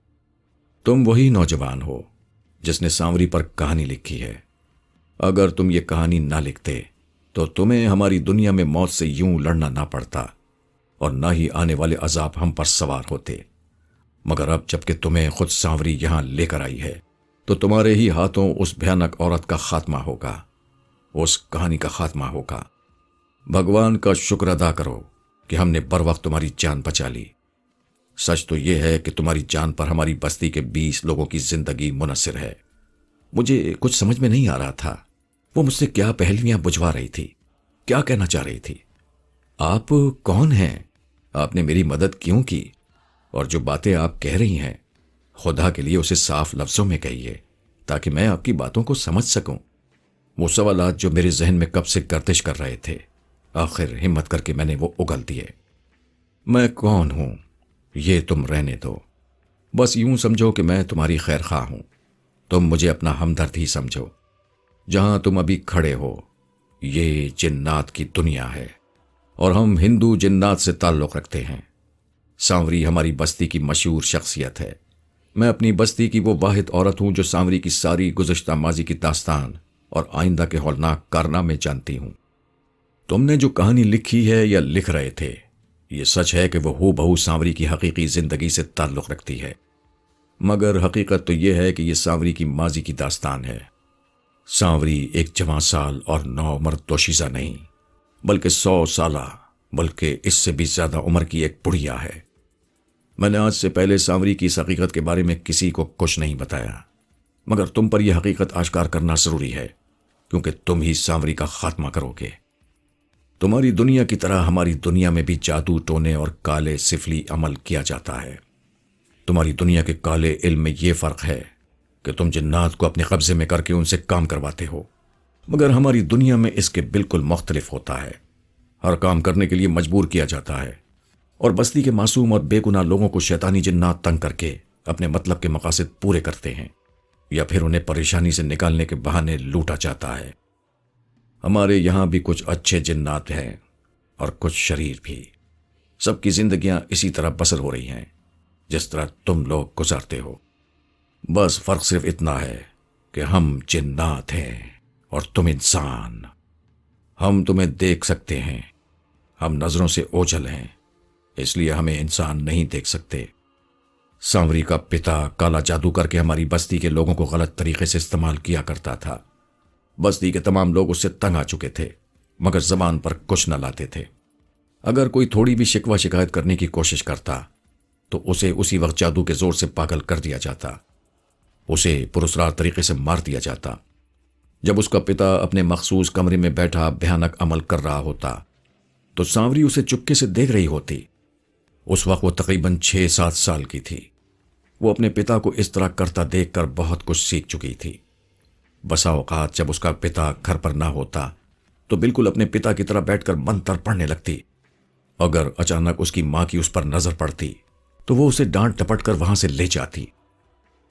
تم وہی نوجوان ہو جس نے سانوری پر کہانی لکھی ہے۔ اگر تم یہ کہانی نہ لکھتے تو تمہیں ہماری دنیا میں موت سے یوں لڑنا نہ پڑتا اور نہ ہی آنے والے عذاب ہم پر سوار ہوتے۔ مگر اب جب کہ تمہیں خود سانوری یہاں لے کر آئی ہے تو تمہارے ہی ہاتھوں اس بھیانک عورت کا خاتمہ ہوگا، اس کہانی کا خاتمہ ہوگا۔ بھگوان کا شکر ادا کرو کہ ہم نے بروقت تمہاری جان بچا لی۔ سچ تو یہ ہے کہ تمہاری جان پر ہماری بستی کے 20 لوگوں کی زندگی منحصر ہے۔ مجھے کچھ سمجھ میں نہیں آ رہا تھا، وہ مجھ سے کیا پہلویاں بجھوا رہی تھی، کیا کہنا چاہ رہی تھی۔ آپ کون ہیں؟ آپ نے میری مدد کیوں کی؟ اور جو باتیں آپ کہہ رہی ہیں، خدا کے لیے اسے صاف لفظوں میں کہیے تاکہ میں آپ کی باتوں کو سمجھ سکوں۔ وہ سوالات جو میرے ذہن میں کب سے گردش کر رہے تھے، آخر ہمت کر کے میں نے وہ اگل دیے۔ میں کون ہوں یہ تم رہنے دو، بس یوں سمجھو کہ میں تمہاری خیر خواہ ہوں۔ تم مجھے اپنا ہمدرد ہی سمجھو۔ جہاں تم ابھی کھڑے ہو یہ جنات کی دنیا ہے اور ہم ہندو جنات سے تعلق رکھتے ہیں۔ سانوری ہماری بستی کی مشہور شخصیت ہے۔ میں اپنی بستی کی وہ واحد عورت ہوں جو سانوری کی ساری گزشتہ ماضی کی داستان اور آئندہ کے ہولناک کارنامے جانتی ہوں۔ تم نے جو کہانی لکھی ہے یا لکھ رہے تھے، یہ سچ ہے کہ وہ ہو بہو سانوری کی حقیقی زندگی سے تعلق رکھتی ہے، مگر حقیقت تو یہ ہے کہ یہ سانوری کی ماضی کی داستان ہے۔ سانوری ایک جوان سال اور نوعمر دوشیزہ نہیں، بلکہ 100 سالہ، بلکہ اس سے بھی زیادہ عمر کی ایک بڑھیا ہے۔ میں نے آج سے پہلے سانوری کی اس حقیقت کے بارے میں کسی کو کچھ نہیں بتایا، مگر تم پر یہ حقیقت آشکار کرنا ضروری ہے کیونکہ تم ہی سانوری کا خاتمہ کرو گے۔ تمہاری دنیا کی طرح ہماری دنیا میں بھی جادو ٹونے اور کالے سفلی عمل کیا جاتا ہے۔ تمہاری دنیا کے کالے علم میں یہ فرق ہے کہ تم جنات کو اپنے قبضے میں کر کے ان سے کام کرواتے ہو، مگر ہماری دنیا میں اس کے بالکل مختلف ہوتا ہے۔ ہر کام کرنے کے لیے مجبور کیا جاتا ہے اور بستی کے معصوم اور بے گناہ لوگوں کو شیطانی جنات تنگ کر کے اپنے مطلب کے مقاصد پورے کرتے ہیں، یا پھر انہیں پریشانی سے نکالنے کے بہانے لوٹا جاتا ہے۔ ہمارے یہاں بھی کچھ اچھے جنات ہیں اور کچھ شریر بھی۔ سب کی زندگیاں اسی طرح بسر ہو رہی ہیں جس طرح تم لوگ گزارتے ہو۔ بس فرق صرف اتنا ہے کہ ہم جنات ہیں اور تم انسان۔ ہم تمہیں دیکھ سکتے ہیں، ہم نظروں سے اوجھل ہیں، اس لیے ہمیں انسان نہیں دیکھ سکتے۔ سانوری کا پتا کالا جادو کر کے ہماری بستی کے لوگوں کو غلط طریقے سے استعمال کیا کرتا تھا۔ بستی کے تمام لوگ اس سے تنگ آ چکے تھے، مگر زبان پر کچھ نہ لاتے تھے۔ اگر کوئی تھوڑی بھی شکوہ شکایت کرنے کی کوشش کرتا تو اسے اسی وقت جادو کے زور سے پاگل کر دیا جاتا، اسے پراسرار طریقے سے مار دیا جاتا۔ جب اس کا پتا اپنے مخصوص کمرے میں بیٹھا بھیانک عمل کر رہا ہوتا تو سانوری اسے چپکے سے دیکھ رہی ہوتی۔ اس وقت وہ تقریباً 6-7 سال کی تھی۔ وہ اپنے پتا کو اس طرح کرتا دیکھ کر بہت کچھ سیکھ چکی تھی۔ بسا اوقات جب اس کا پتا گھر پر نہ ہوتا تو بالکل اپنے پتا کی طرح بیٹھ کر منتر پڑھنے لگتی۔ اگر اچانک اس کی ماں کی اس پر نظر پڑتی تو وہ اسے ڈانٹ ڈپٹ کر وہاں سے لے جاتی۔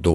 2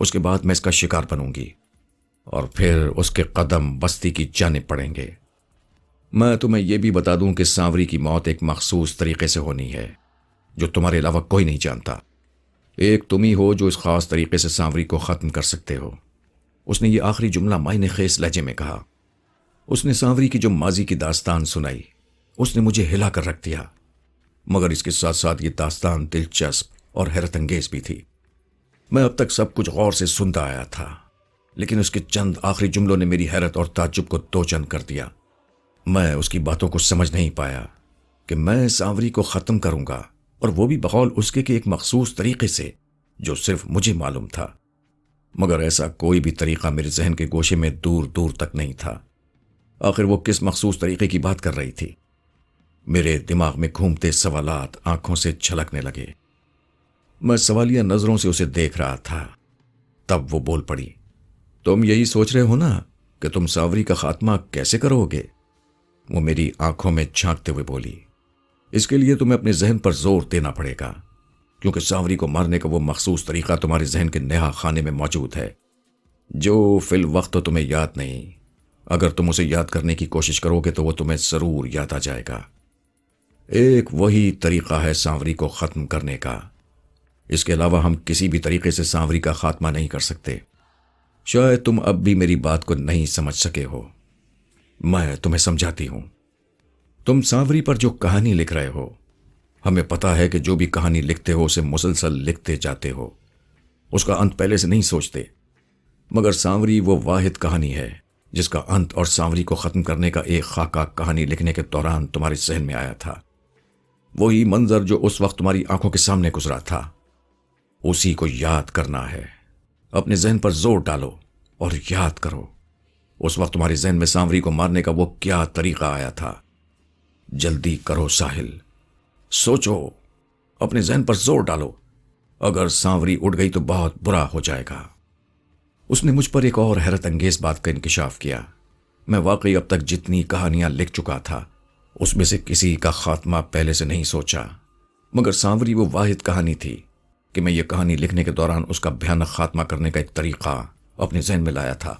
اس کے بعد میں اس کا شکار بنوں گی اور پھر اس کے قدم بستی کی جانب پڑیں گے۔ میں تمہیں یہ بھی بتا دوں کہ سانوری کی موت ایک مخصوص طریقے سے ہونی ہے جو تمہارے علاوہ کوئی نہیں جانتا۔ ایک تم ہی ہو جو اس خاص طریقے سے سانوری کو ختم کر سکتے ہو۔ اس نے یہ آخری جملہ معنی خیز لہجے میں کہا۔ اس نے سانوری کی جو ماضی کی داستان سنائی اس نے مجھے ہلا کر رکھ دیا، مگر اس کے ساتھ ساتھ یہ داستان دلچسپ اور حیرت انگیز بھی تھی۔ میں اب تک سب کچھ غور سے سنتا آیا تھا، لیکن اس کے چند آخری جملوں نے میری حیرت اور تعجب کو دو چند کر دیا۔ میں اس کی باتوں کو سمجھ نہیں پایا کہ میں سانوری کو ختم کروں گا، اور وہ بھی بقول اس کے ایک مخصوص طریقے سے جو صرف مجھے معلوم تھا، مگر ایسا کوئی بھی طریقہ میرے ذہن کے گوشے میں دور دور تک نہیں تھا۔ آخر وہ کس مخصوص طریقے کی بات کر رہی تھی؟ میرے دماغ میں گھومتے سوالات آنکھوں سے چھلکنے لگے۔ میں سوالیہ نظروں سے اسے دیکھ رہا تھا۔ تب وہ بول پڑی، تم یہی سوچ رہے ہو نا کہ تم سانوری کا خاتمہ کیسے کرو گے؟ وہ میری آنکھوں میں جھانکتے ہوئے بولی، اس کے لیے تمہیں اپنے ذہن پر زور دینا پڑے گا، کیونکہ سانوری کو مارنے کا وہ مخصوص طریقہ تمہارے ذہن کے نہا خانے میں موجود ہے، جو فی الوقت تو تمہیں یاد نہیں۔ اگر تم اسے یاد کرنے کی کوشش کرو گے تو وہ تمہیں ضرور یاد آ جائے گا۔ ایک وہی طریقہ ہے سانوری کو ختم کرنے کا۔ اس کے علاوہ ہم کسی بھی طریقے سے سانوری کا خاتمہ نہیں کر سکتے۔ شاید تم اب بھی میری بات کو نہیں سمجھ سکے ہو۔ میں تمہیں سمجھاتی ہوں۔ تم سانوری پر جو کہانی لکھ رہے ہو، ہمیں پتا ہے کہ جو بھی کہانی لکھتے ہو اسے مسلسل لکھتے جاتے ہو، اس کا انت پہلے سے نہیں سوچتے، مگر سانوری وہ واحد کہانی ہے جس کا انت اور سانوری کو ختم کرنے کا ایک خاکہ کہانی لکھنے کے دوران تمہارے ذہن میں آیا تھا۔ وہی منظر جو اس وقت تمہاری آنکھوں کے سامنے گزرا تھا، اسی کو یاد کرنا ہے۔ اپنے ذہن پر زور ڈالو اور یاد کرو، اس وقت تمہارے ذہن میں سانوری کو مارنے کا وہ کیا طریقہ آیا تھا۔ جلدی کرو ساحل، سوچو، اپنے ذہن پر زور ڈالو۔ اگر سانوری اڑ گئی تو بہت برا ہو جائے گا۔ اس نے مجھ پر ایک اور حیرت انگیز بات کا انکشاف کیا۔ میں واقعی اب تک جتنی کہانیاں لکھ چکا تھا اس میں سے کسی کا خاتمہ پہلے سے نہیں سوچا، مگر سانوری وہ واحد کہانی تھی کہ میں یہ کہانی لکھنے کے دوران اس کا بھیانک خاتمہ کرنے کا ایک طریقہ اپنے ذہن میں لایا تھا،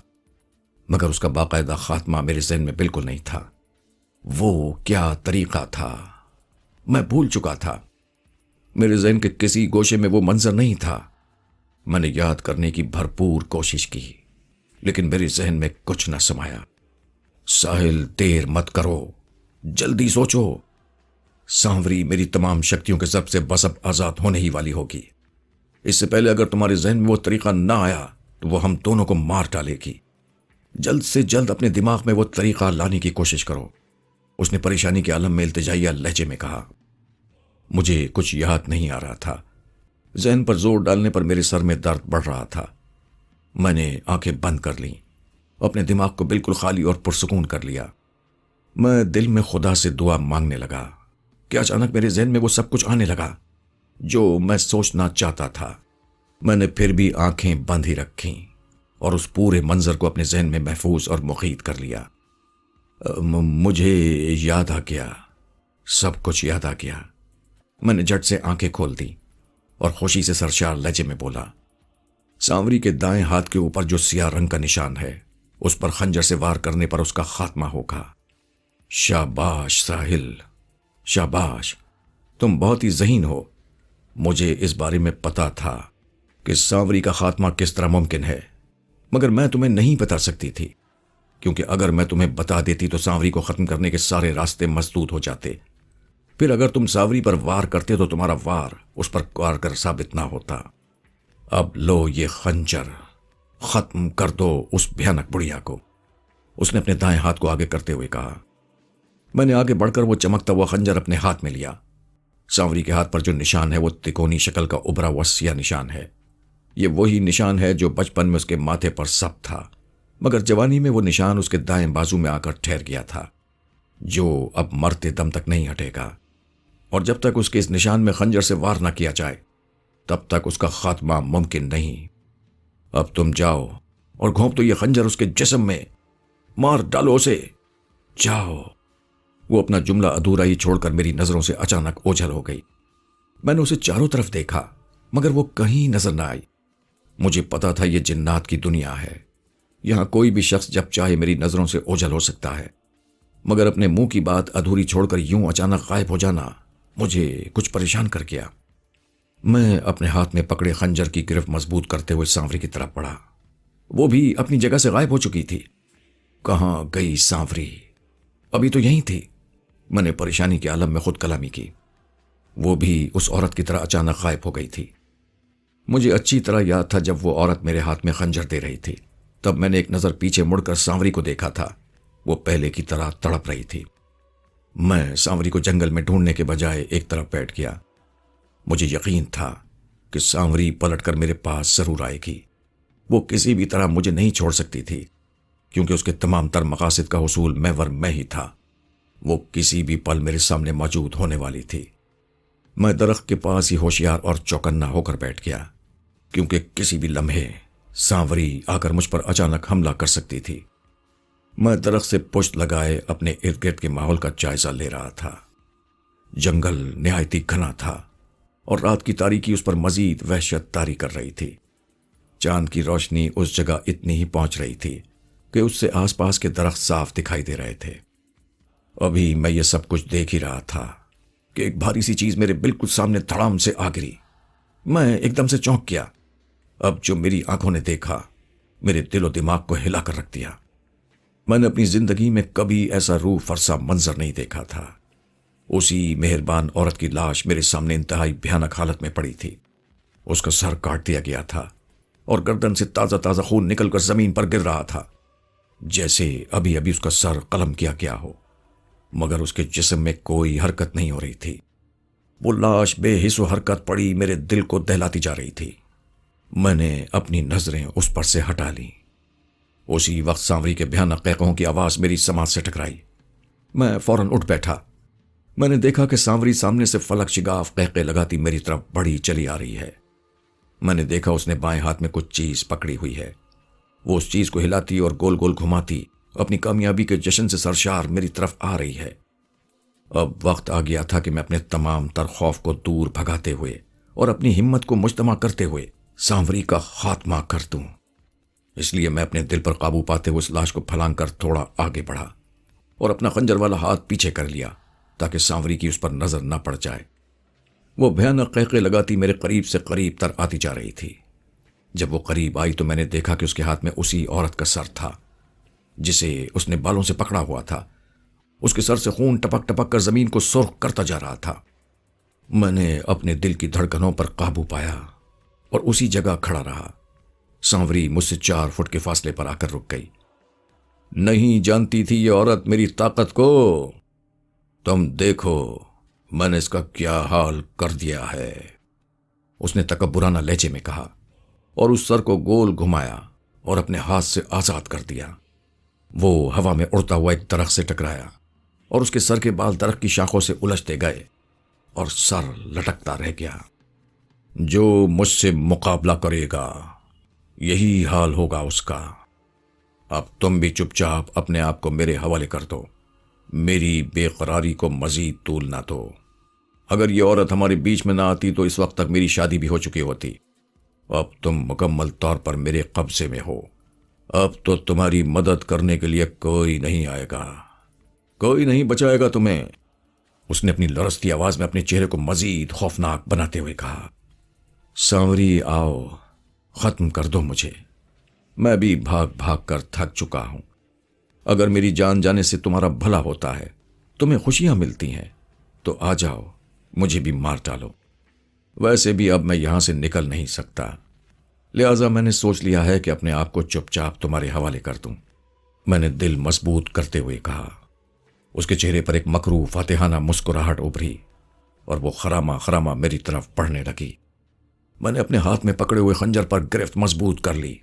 مگر اس کا باقاعدہ خاتمہ میرے ذہن میں بالکل نہیں تھا۔ وہ کیا طریقہ تھا میں بھول چکا تھا۔ میرے ذہن کے کسی گوشے میں وہ منظر نہیں تھا۔ میں نے یاد کرنے کی بھرپور کوشش کی، لیکن میرے ذہن میں کچھ نہ سمایا۔ ساحل، دیر مت کرو، جلدی سوچو۔ سانوری میری تمام شکتیوں کے ضبط سے بسب آزاد ہونے ہی والی ہوگی۔ اس سے پہلے اگر تمہارے ذہن میں وہ طریقہ نہ آیا تو وہ ہم دونوں کو مار ڈالے گی۔ جلد سے جلد اپنے دماغ میں وہ طریقہ لانے کی کوشش کرو، اس نے پریشانی کے عالم میں التجائیہ لہجے میں کہا۔ مجھے کچھ یاد نہیں آ رہا تھا۔ ذہن پر زور ڈالنے پر میرے سر میں درد بڑھ رہا تھا۔ میں نے آنکھیں بند کر لیں، اپنے دماغ کو بالکل خالی اور پرسکون کر لیا۔ میں دل میں خدا سے دعا مانگنے لگا کہ اچانک میرے ذہن میں وہ سب کچھ آنے لگا جو میں سوچنا چاہتا تھا۔ میں نے پھر بھی آنکھیں بند ہی رکھیں اور اس پورے منظر کو اپنے ذہن میں محفوظ اور محیط کر لیا۔ مجھے یاد آ گیا، سب کچھ یاد آ گیا۔ میں نے جھٹ سے آنکھیں کھول دیں اور خوشی سے سرشار لہجے میں بولا، سانوری کے دائیں ہاتھ کے اوپر جو سیاہ رنگ کا نشان ہے اس پر خنجر سے وار کرنے پر اس کا خاتمہ ہوگا۔ شاباش ساحل، شاباش، تم بہت ہی ذہین ہو۔ مجھے اس بارے میں پتا تھا کہ سانوری کا خاتمہ کس طرح ممکن ہے، مگر میں تمہیں نہیں بتا سکتی تھی، کیونکہ اگر میں تمہیں بتا دیتی تو سانوری کو ختم کرنے کے سارے راستے مسدود ہو جاتے۔ پھر اگر تم سانوری پر وار کرتے تو تمہارا وار اس پر کارگر ثابت نہ ہوتا۔ اب لو یہ خنجر، ختم کر دو اس بھیانک بڑھیا کو، اس نے اپنے دائیں ہاتھ کو آگے کرتے ہوئے کہا۔ میں نے آگے بڑھ کر وہ چمکتا ہوا خنجر اپنے ہاتھ میں لیا۔ سانوری کے ہاتھ پر جو نشان ہے وہ تکونی شکل کا ابھرا ہوا سیاہ نشان ہے۔ یہ وہی نشان ہے جو بچپن میں اس کے ماتھے پر سب تھا، مگر جوانی میں وہ نشان اس کے دائیں بازو میں آ کر ٹھہر گیا تھا، جو اب مرتے دم تک نہیں ہٹے گا، اور جب تک اس کے اس نشان میں خنجر سے وار نہ کیا جائے تب تک اس کا خاتمہ ممکن نہیں۔ اب تم جاؤ اور گھونپ دو یہ خنجر اس کے جسم میں، مار ڈالو اسے، جاؤ۔ وہ اپنا جملہ ادھورا ہی چھوڑ کر میری نظروں سے اچانک اوجھل ہو گئی۔ میں نے اسے چاروں طرف دیکھا مگر وہ کہیں نظر نہ آئی۔ مجھے پتا تھا یہ جنات کی دنیا ہے، یہاں کوئی بھی شخص جب چاہے میری نظروں سے اوجھل ہو سکتا ہے، مگر اپنے منہ کی بات ادھوری چھوڑ کر یوں اچانک غائب ہو جانا مجھے کچھ پریشان کر گیا۔ میں اپنے ہاتھ میں پکڑے خنجر کی گرفت مضبوط کرتے ہوئے سانوری کی طرف بڑھا۔ وہ بھی اپنی جگہ سے غائب ہو چکی تھی۔ کہاں گئی سانوری؟ ابھی تو یہیں تھی۔ میں نے پریشانی کے عالم میں خود کلامی کی۔ وہ بھی اس عورت کی طرح اچانک غائب ہو گئی تھی۔ مجھے اچھی طرح یاد تھا جب وہ عورت میرے ہاتھ میں خنجر دے رہی تھی، تب میں نے ایک نظر پیچھے مڑ کر سانوری کو دیکھا تھا۔ وہ پہلے کی طرح تڑپ رہی تھی۔ میں سانوری کو جنگل میں ڈھونڈنے کے بجائے ایک طرف بیٹھ گیا۔ مجھے یقین تھا کہ سانوری پلٹ کر میرے پاس ضرور آئے گی۔ وہ کسی بھی طرح مجھے نہیں چھوڑ سکتی تھی، کیونکہ اس کے تمام تر مقاصد کا حصول محور میں ہی تھا۔ وہ کسی بھی پل میرے سامنے موجود ہونے والی تھی۔ میں درخت کے پاس ہی ہوشیار اور چوکنا ہو کر بیٹھ گیا، کیونکہ کسی بھی لمحے سانوری آ کر مجھ پر اچانک حملہ کر سکتی تھی۔ میں درخت سے پشت لگائے اپنے ارد گرد کے ماحول کا جائزہ لے رہا تھا۔ جنگل نہایتی گھنا تھا اور رات کی تاریکی اس پر مزید وحشت طاری کر رہی تھی۔ چاند کی روشنی اس جگہ اتنی ہی پہنچ رہی تھی کہ اس سے آس پاس کے درخت صاف دکھائی دے رہے تھے۔ ابھی میں یہ سب کچھ دیکھ ہی رہا تھا کہ ایک بھاری سی چیز میرے بالکل سامنے دھڑام سے آ گری۔ میں ایک دم سے چونک گیا۔ اب جو میری آنکھوں نے دیکھا میرے دل و دماغ کو ہلا کر رکھ دیا۔ میں نے اپنی زندگی میں کبھی ایسا روح فرسا منظر نہیں دیکھا تھا۔ اسی مہربان عورت کی لاش میرے سامنے انتہائی بھیانک حالت میں پڑی تھی۔ اس کا سر کاٹ دیا گیا تھا اور گردن سے تازہ تازہ خون نکل کر زمین پر گر رہا تھا، جیسے ابھی ابھی اس کا سر قلم کیا گیا ہو، مگر اس کے جسم میں کوئی حرکت نہیں ہو رہی تھی۔ وہ لاش بے حس و حرکت پڑی میرے دل کو دہلاتی جا رہی تھی۔ میں نے اپنی نظریں اس پر سے ہٹا لیں۔ اسی وقت سانوری کے بھیانک قہقہوں کی آواز میری سماعت سے ٹکرائی۔ میں فوراً اٹھ بیٹھا۔ میں نے دیکھا کہ سانوری سامنے سے فلک شگاف قہقہے لگاتی میری طرف بڑھی چلی آ رہی ہے۔ میں نے دیکھا اس نے بائیں ہاتھ میں کچھ چیز پکڑی ہوئی ہے۔ وہ اس چیز کو ہلاتی اور گول گول گھماتی اپنی کامیابی کے جشن سے سرشار میری طرف آ رہی ہے۔ اب وقت آ گیا تھا کہ میں اپنے تمام تر خوف کو دور بھگاتے ہوئے اور اپنی ہمت کو مجتمع کرتے ہوئے سانوری کا خاتمہ کر دوں۔ اس لیے میں اپنے دل پر قابو پاتے ہوئے اس لاش کو پھلانگ کر تھوڑا آگے بڑھا اور اپنا خنجر والا ہاتھ پیچھے کر لیا تاکہ سانوری کی اس پر نظر نہ پڑ جائے۔ وہ بھیانک قہقہے لگاتی میرے قریب سے قریب تر آتی جا رہی تھی۔ جب وہ قریب آئی تو میں نے دیکھا کہ اس کے ہاتھ میں اسی عورت کا سر تھا جسے اس نے بالوں سے پکڑا ہوا تھا۔ اس کے سر سے خون ٹپک ٹپک کر زمین کو سرخ کرتا جا رہا تھا۔ میں نے اپنے دل کی دھڑکنوں پر قابو پایا اور اسی جگہ کھڑا رہا۔ سانوری مجھ سے 4 فٹ کے فاصلے پر آ کر رک گئی۔ نہیں جانتی تھی یہ عورت میری طاقت کو؟ تم دیکھو میں نے اس کا کیا حال کر دیا ہے، اس نے تکبرانہ لہجے میں کہا اور اس سر کو گول گھمایا اور اپنے ہاتھ سے آزاد کر دیا۔ وہ ہوا میں اڑتا ہوا ایک درخت سے ٹکرایا اور اس کے سر کے بال درخت کی شاخوں سے الجھتے گئے اور سر لٹکتا رہ گیا۔ جو مجھ سے مقابلہ کرے گا یہی حال ہوگا اس کا۔ اب تم بھی چپ چاپ اپنے آپ کو میرے حوالے کر دو، میری بے قراری کو مزید طول نہ دو۔ اگر یہ عورت ہمارے بیچ میں نہ آتی تو اس وقت تک میری شادی بھی ہو چکی ہوتی۔ اب تم مکمل طور پر میرے قبضے میں ہو۔ اب تو تمہاری مدد کرنے کے لیے کوئی نہیں آئے گا، کوئی نہیں بچائے گا تمہیں، اس نے اپنی لرزتی آواز میں اپنے چہرے کو مزید خوفناک بناتے ہوئے کہا۔ سانوری آؤ، ختم کر دو مجھے، میں بھی بھاگ بھاگ کر تھک چکا ہوں۔ اگر میری جان جانے سے تمہارا بھلا ہوتا ہے، تمہیں خوشیاں ملتی ہیں، تو آ جاؤ مجھے بھی مار ڈالو۔ ویسے بھی اب میں یہاں سے نکل نہیں سکتا، لہٰذا میں نے سوچ لیا ہے کہ اپنے آپ کو چپ چاپ تمہارے حوالے کر دوں، میں نے دل مضبوط کرتے ہوئے کہا۔ اس کے چہرے پر ایک مکروہ فاتحانہ مسکراہٹ ابھری اور وہ خرامہ خرامہ میری طرف بڑھنے لگی۔ میں نے اپنے ہاتھ میں پکڑے ہوئے خنجر پر گرفت مضبوط کر لی۔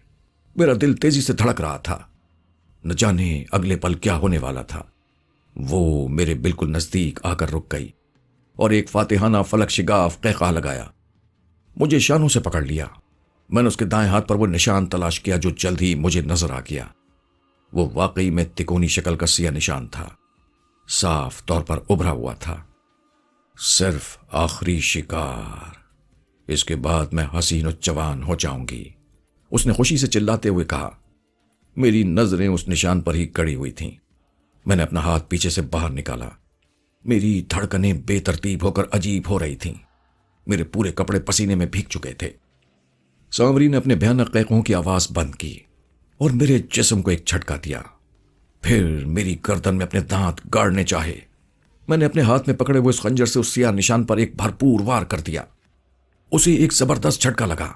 میرا دل تیزی سے دھڑک رہا تھا، نہ جانے اگلے پل کیا ہونے والا تھا۔ وہ میرے بالکل نزدیک آ کر رک گئی اور ایک فاتحانہ فلک شگاف قہقہہ لگایا۔ مجھے شانوں سے پکڑ لیا۔ میں نے اس کے دائیں ہاتھ پر وہ نشان تلاش کیا جو جلد ہی مجھے نظر آ گیا۔ وہ واقعی میں تکونی شکل کا سیاہ نشان تھا، صاف طور پر ابھرا ہوا تھا۔ صرف آخری شکار، اس کے بعد میں حسین و جوان ہو جاؤں گی، اس نے خوشی سے چلاتے ہوئے کہا۔ میری نظریں اس نشان پر ہی کڑی ہوئی تھیں۔ میں نے اپنا ہاتھ پیچھے سے باہر نکالا۔ میری دھڑکنیں بے ترتیب ہو کر عجیب ہو رہی تھیں۔ میرے پورے کپڑے پسینے میں بھیگ چکے تھے۔ سانوری نے اپنے بھیانک قیقوں کی آواز بند کی اور میرے جسم کو ایک جھٹکا دیا۔ پھر میری گردن میں اپنے دانت گاڑنے چاہے۔ میں نے اپنے ہاتھ میں پکڑے ہوئے اس خنجر سے اس سیاہ نشان پر ایک بھرپور وار کر دیا۔ اسے ایک زبردست جھٹکا لگا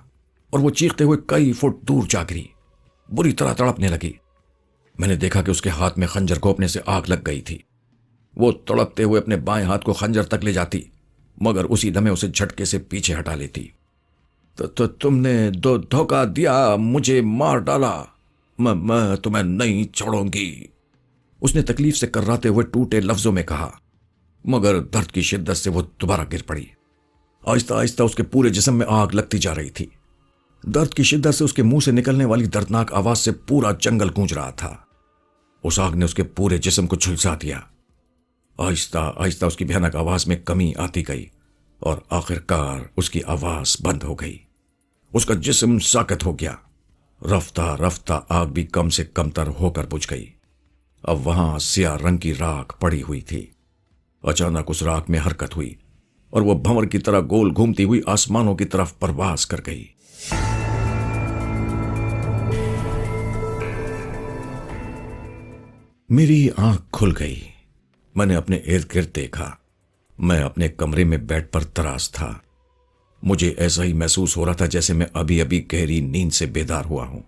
اور وہ چیختے ہوئے کئی فٹ دور جا گری، بری طرح تڑپنے لگی۔ میں نے دیکھا کہ اس کے ہاتھ میں خنجر گھونپنے سے آگ لگ گئی تھی۔ وہ تڑپتے ہوئے اپنے بائیں ہاتھ کو خنجر تک لے جاتی، مگر اسی دمے اسے جھٹکے سے پیچھے ہٹا لیتی۔ تو تم نے دھوکہ دیا، مجھے مار ڈالا، میں تمہیں نہیں چھوڑوں گی، اس نے تکلیف سے کرراتے ہوئے ٹوٹے لفظوں میں کہا، مگر درد کی شدت سے وہ دوبارہ گر پڑی۔ آہستہ آہستہ اس کے پورے جسم میں آگ لگتی جا رہی تھی۔ درد کی شدت سے اس کے منہ سے نکلنے والی دردناک آواز سے پورا جنگل گونج رہا تھا۔ اس آگ نے اس کے پورے جسم کو جھلسا دیا۔ آہستہ آہستہ اس کی بھیانک آواز میں کمی آتی گئی اور آخرکار اس کی آواز بند ہو گئی۔ اس کا جسم ساکت ہو گیا۔ رفتہ رفتہ آگ بھی کم سے کم تر ہو کر بجھ گئی۔ اب وہاں سیاہ رنگ کی راکھ پڑی ہوئی تھی۔ اچانک اس راکھ میں حرکت ہوئی اور وہ بھنور کی طرح گول گھومتی ہوئی آسمانوں کی طرف پرواز کر گئی۔ میری آنکھ کھل گئی۔ میں نے اپنے ارد گرد دیکھا۔ میں اپنے کمرے میں بیڈ پر تراش تھا۔ مجھے ایسا ہی محسوس ہو رہا تھا جیسے میں ابھی ابھی گہری نیند سے بیدار ہوا ہوں۔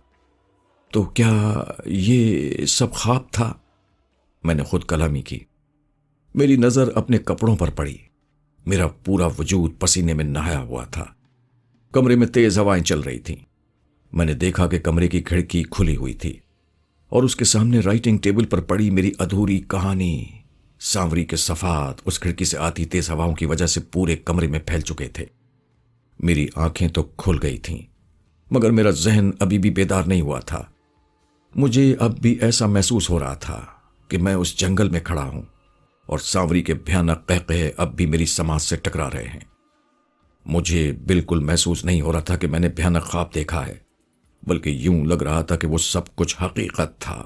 تو کیا یہ سب خواب تھا؟ میں نے خود کلامی کی۔ میری نظر اپنے کپڑوں پر پڑی۔ میرا پورا وجود پسینے میں نہایا ہوا تھا۔ کمرے میں تیز ہوائیں چل رہی تھیں۔ میں نے دیکھا کہ کمرے کی کھڑکی کھلی ہوئی تھی اور اس کے سامنے رائٹنگ ٹیبل پر پڑی میری ادھوری کہانی، سانوری کے صفحات اس کھڑکی سے آتی تیز ہواؤں کی وجہ سے پورے کمرے میں پھیل چکے تھے۔ میری آنکھیں تو کھل گئی تھیں، مگر میرا ذہن ابھی بھی بیدار نہیں ہوا تھا۔ مجھے اب بھی ایسا محسوس ہو رہا تھا کہ میں اس جنگل میں کھڑا ہوں اور سانوری کے بھیانک قہقہے اب بھی میری سماعت سے ٹکرا رہے ہیں۔ مجھے بالکل محسوس نہیں ہو رہا تھا کہ میں نے بھیانک خواب دیکھا ہے، بلکہ یوں لگ رہا تھا کہ وہ سب کچھ حقیقت تھا۔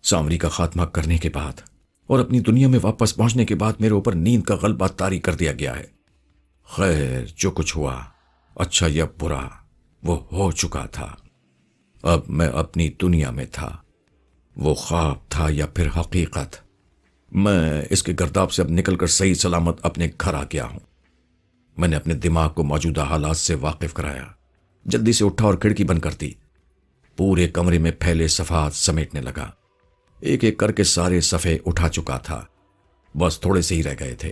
سانوری کا خاتمہ کرنے کے بعد اور اپنی دنیا میں واپس پہنچنے کے بعد میرے اوپر نیند کا غلبہ طاری کر دیا گیا ہے۔ خیر، جو کچھ ہوا، اچھا یا برا، وہ ہو چکا تھا۔ اب میں اپنی دنیا میں تھا۔ وہ خواب تھا یا پھر حقیقت، میں اس کے گرداب سے اب نکل کر صحیح سلامت اپنے گھر آ گیا ہوں۔ میں نے اپنے دماغ کو موجودہ حالات سے واقف کرایا، جلدی سے اٹھا اور کھڑکی بند کر دی۔ پورے کمرے میں پھیلے صفحات سمیٹنے لگا۔ ایک ایک کر کے سارے صفحے اٹھا چکا تھا، بس تھوڑے سے ہی رہ گئے تھے۔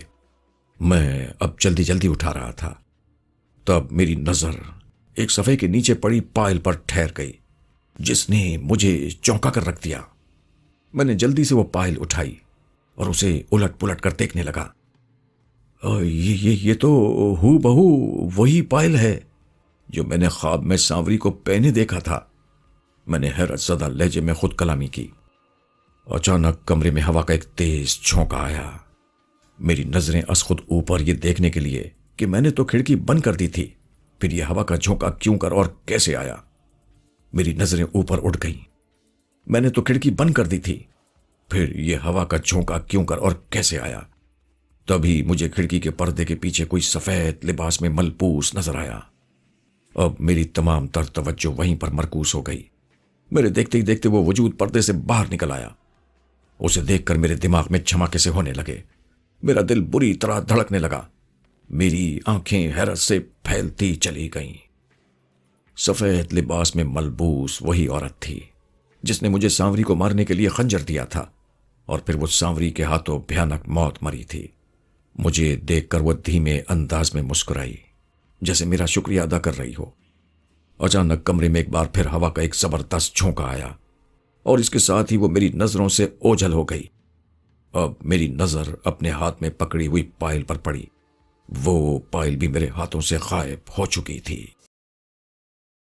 میں اب جلدی جلدی اٹھا رہا تھا، تب میری نظر ایک صفحے کے نیچے پڑی پائل پر ٹھہر گئی، جس نے مجھے چونکا کر رکھ دیا۔ میں نے جلدی سے وہ پائل اٹھائی اور اسے الٹ پلٹ کر دیکھنے لگا۔ یہ تو ہو بہو وہی پائل ہے جو میں نے خواب میں سانوری کو پہنے دیکھا تھا۔ میں نے حیرت زدہ لہجے میں خود کلامی کی۔ اچانک کمرے میں ہوا کا ایک تیز جھونکا آیا۔ میری نظریں از خود اوپر یہ دیکھنے کے لیے کہ میں نے تو کھڑکی بند کر دی تھی، پھر یہ ہوا کا جھونکا کیوں کر اور کیسے آیا؟ میری نظریں اوپر اٹھ گئیں۔ میں نے تو کھڑکی بند کر دی تھی، پھر یہ ہوا کا جھونکا کیوں کر اور کیسے آیا؟ تبھی مجھے کھڑکی کے پردے کے پیچھے کوئی سفید لباس میں ملبوس نظر آیا۔ اب میری تمام تر توجہ وہیں پر مرکوز ہو گئی۔ میرے دیکھتے ہی دیکھتے وہ وجود پردے سے باہر نکل آیا۔ اسے دیکھ کر میرے دماغ میں جھماکے سے ہونے لگے۔ میرا دل بری طرح دھڑکنے لگا۔ میری آنکھیں حیرت سے پھیلتی چلی گئیں۔ سفید لباس میں ملبوس وہی عورت تھی جس نے مجھے سانوری کو مارنے کے لیے خنجر دیا تھا، اور پھر وہ سانوری کے ہاتھوں بھیانک موت مری تھی۔ مجھے دیکھ کر وہ دھیمے انداز میں مسکرائی، جیسے میرا شکریہ ادا کر رہی ہو۔ اچانک کمرے میں ایک بار پھر ہوا کا ایک زبردست جھونکا آیا، اور اس کے ساتھ ہی وہ میری نظروں سے اوجھل ہو گئی۔ اب میری نظر اپنے ہاتھ میں پکڑی ہوئی پائل پر پڑی۔ وہ پائل بھی میرے ہاتھوں سے غائب ہو چکی تھی۔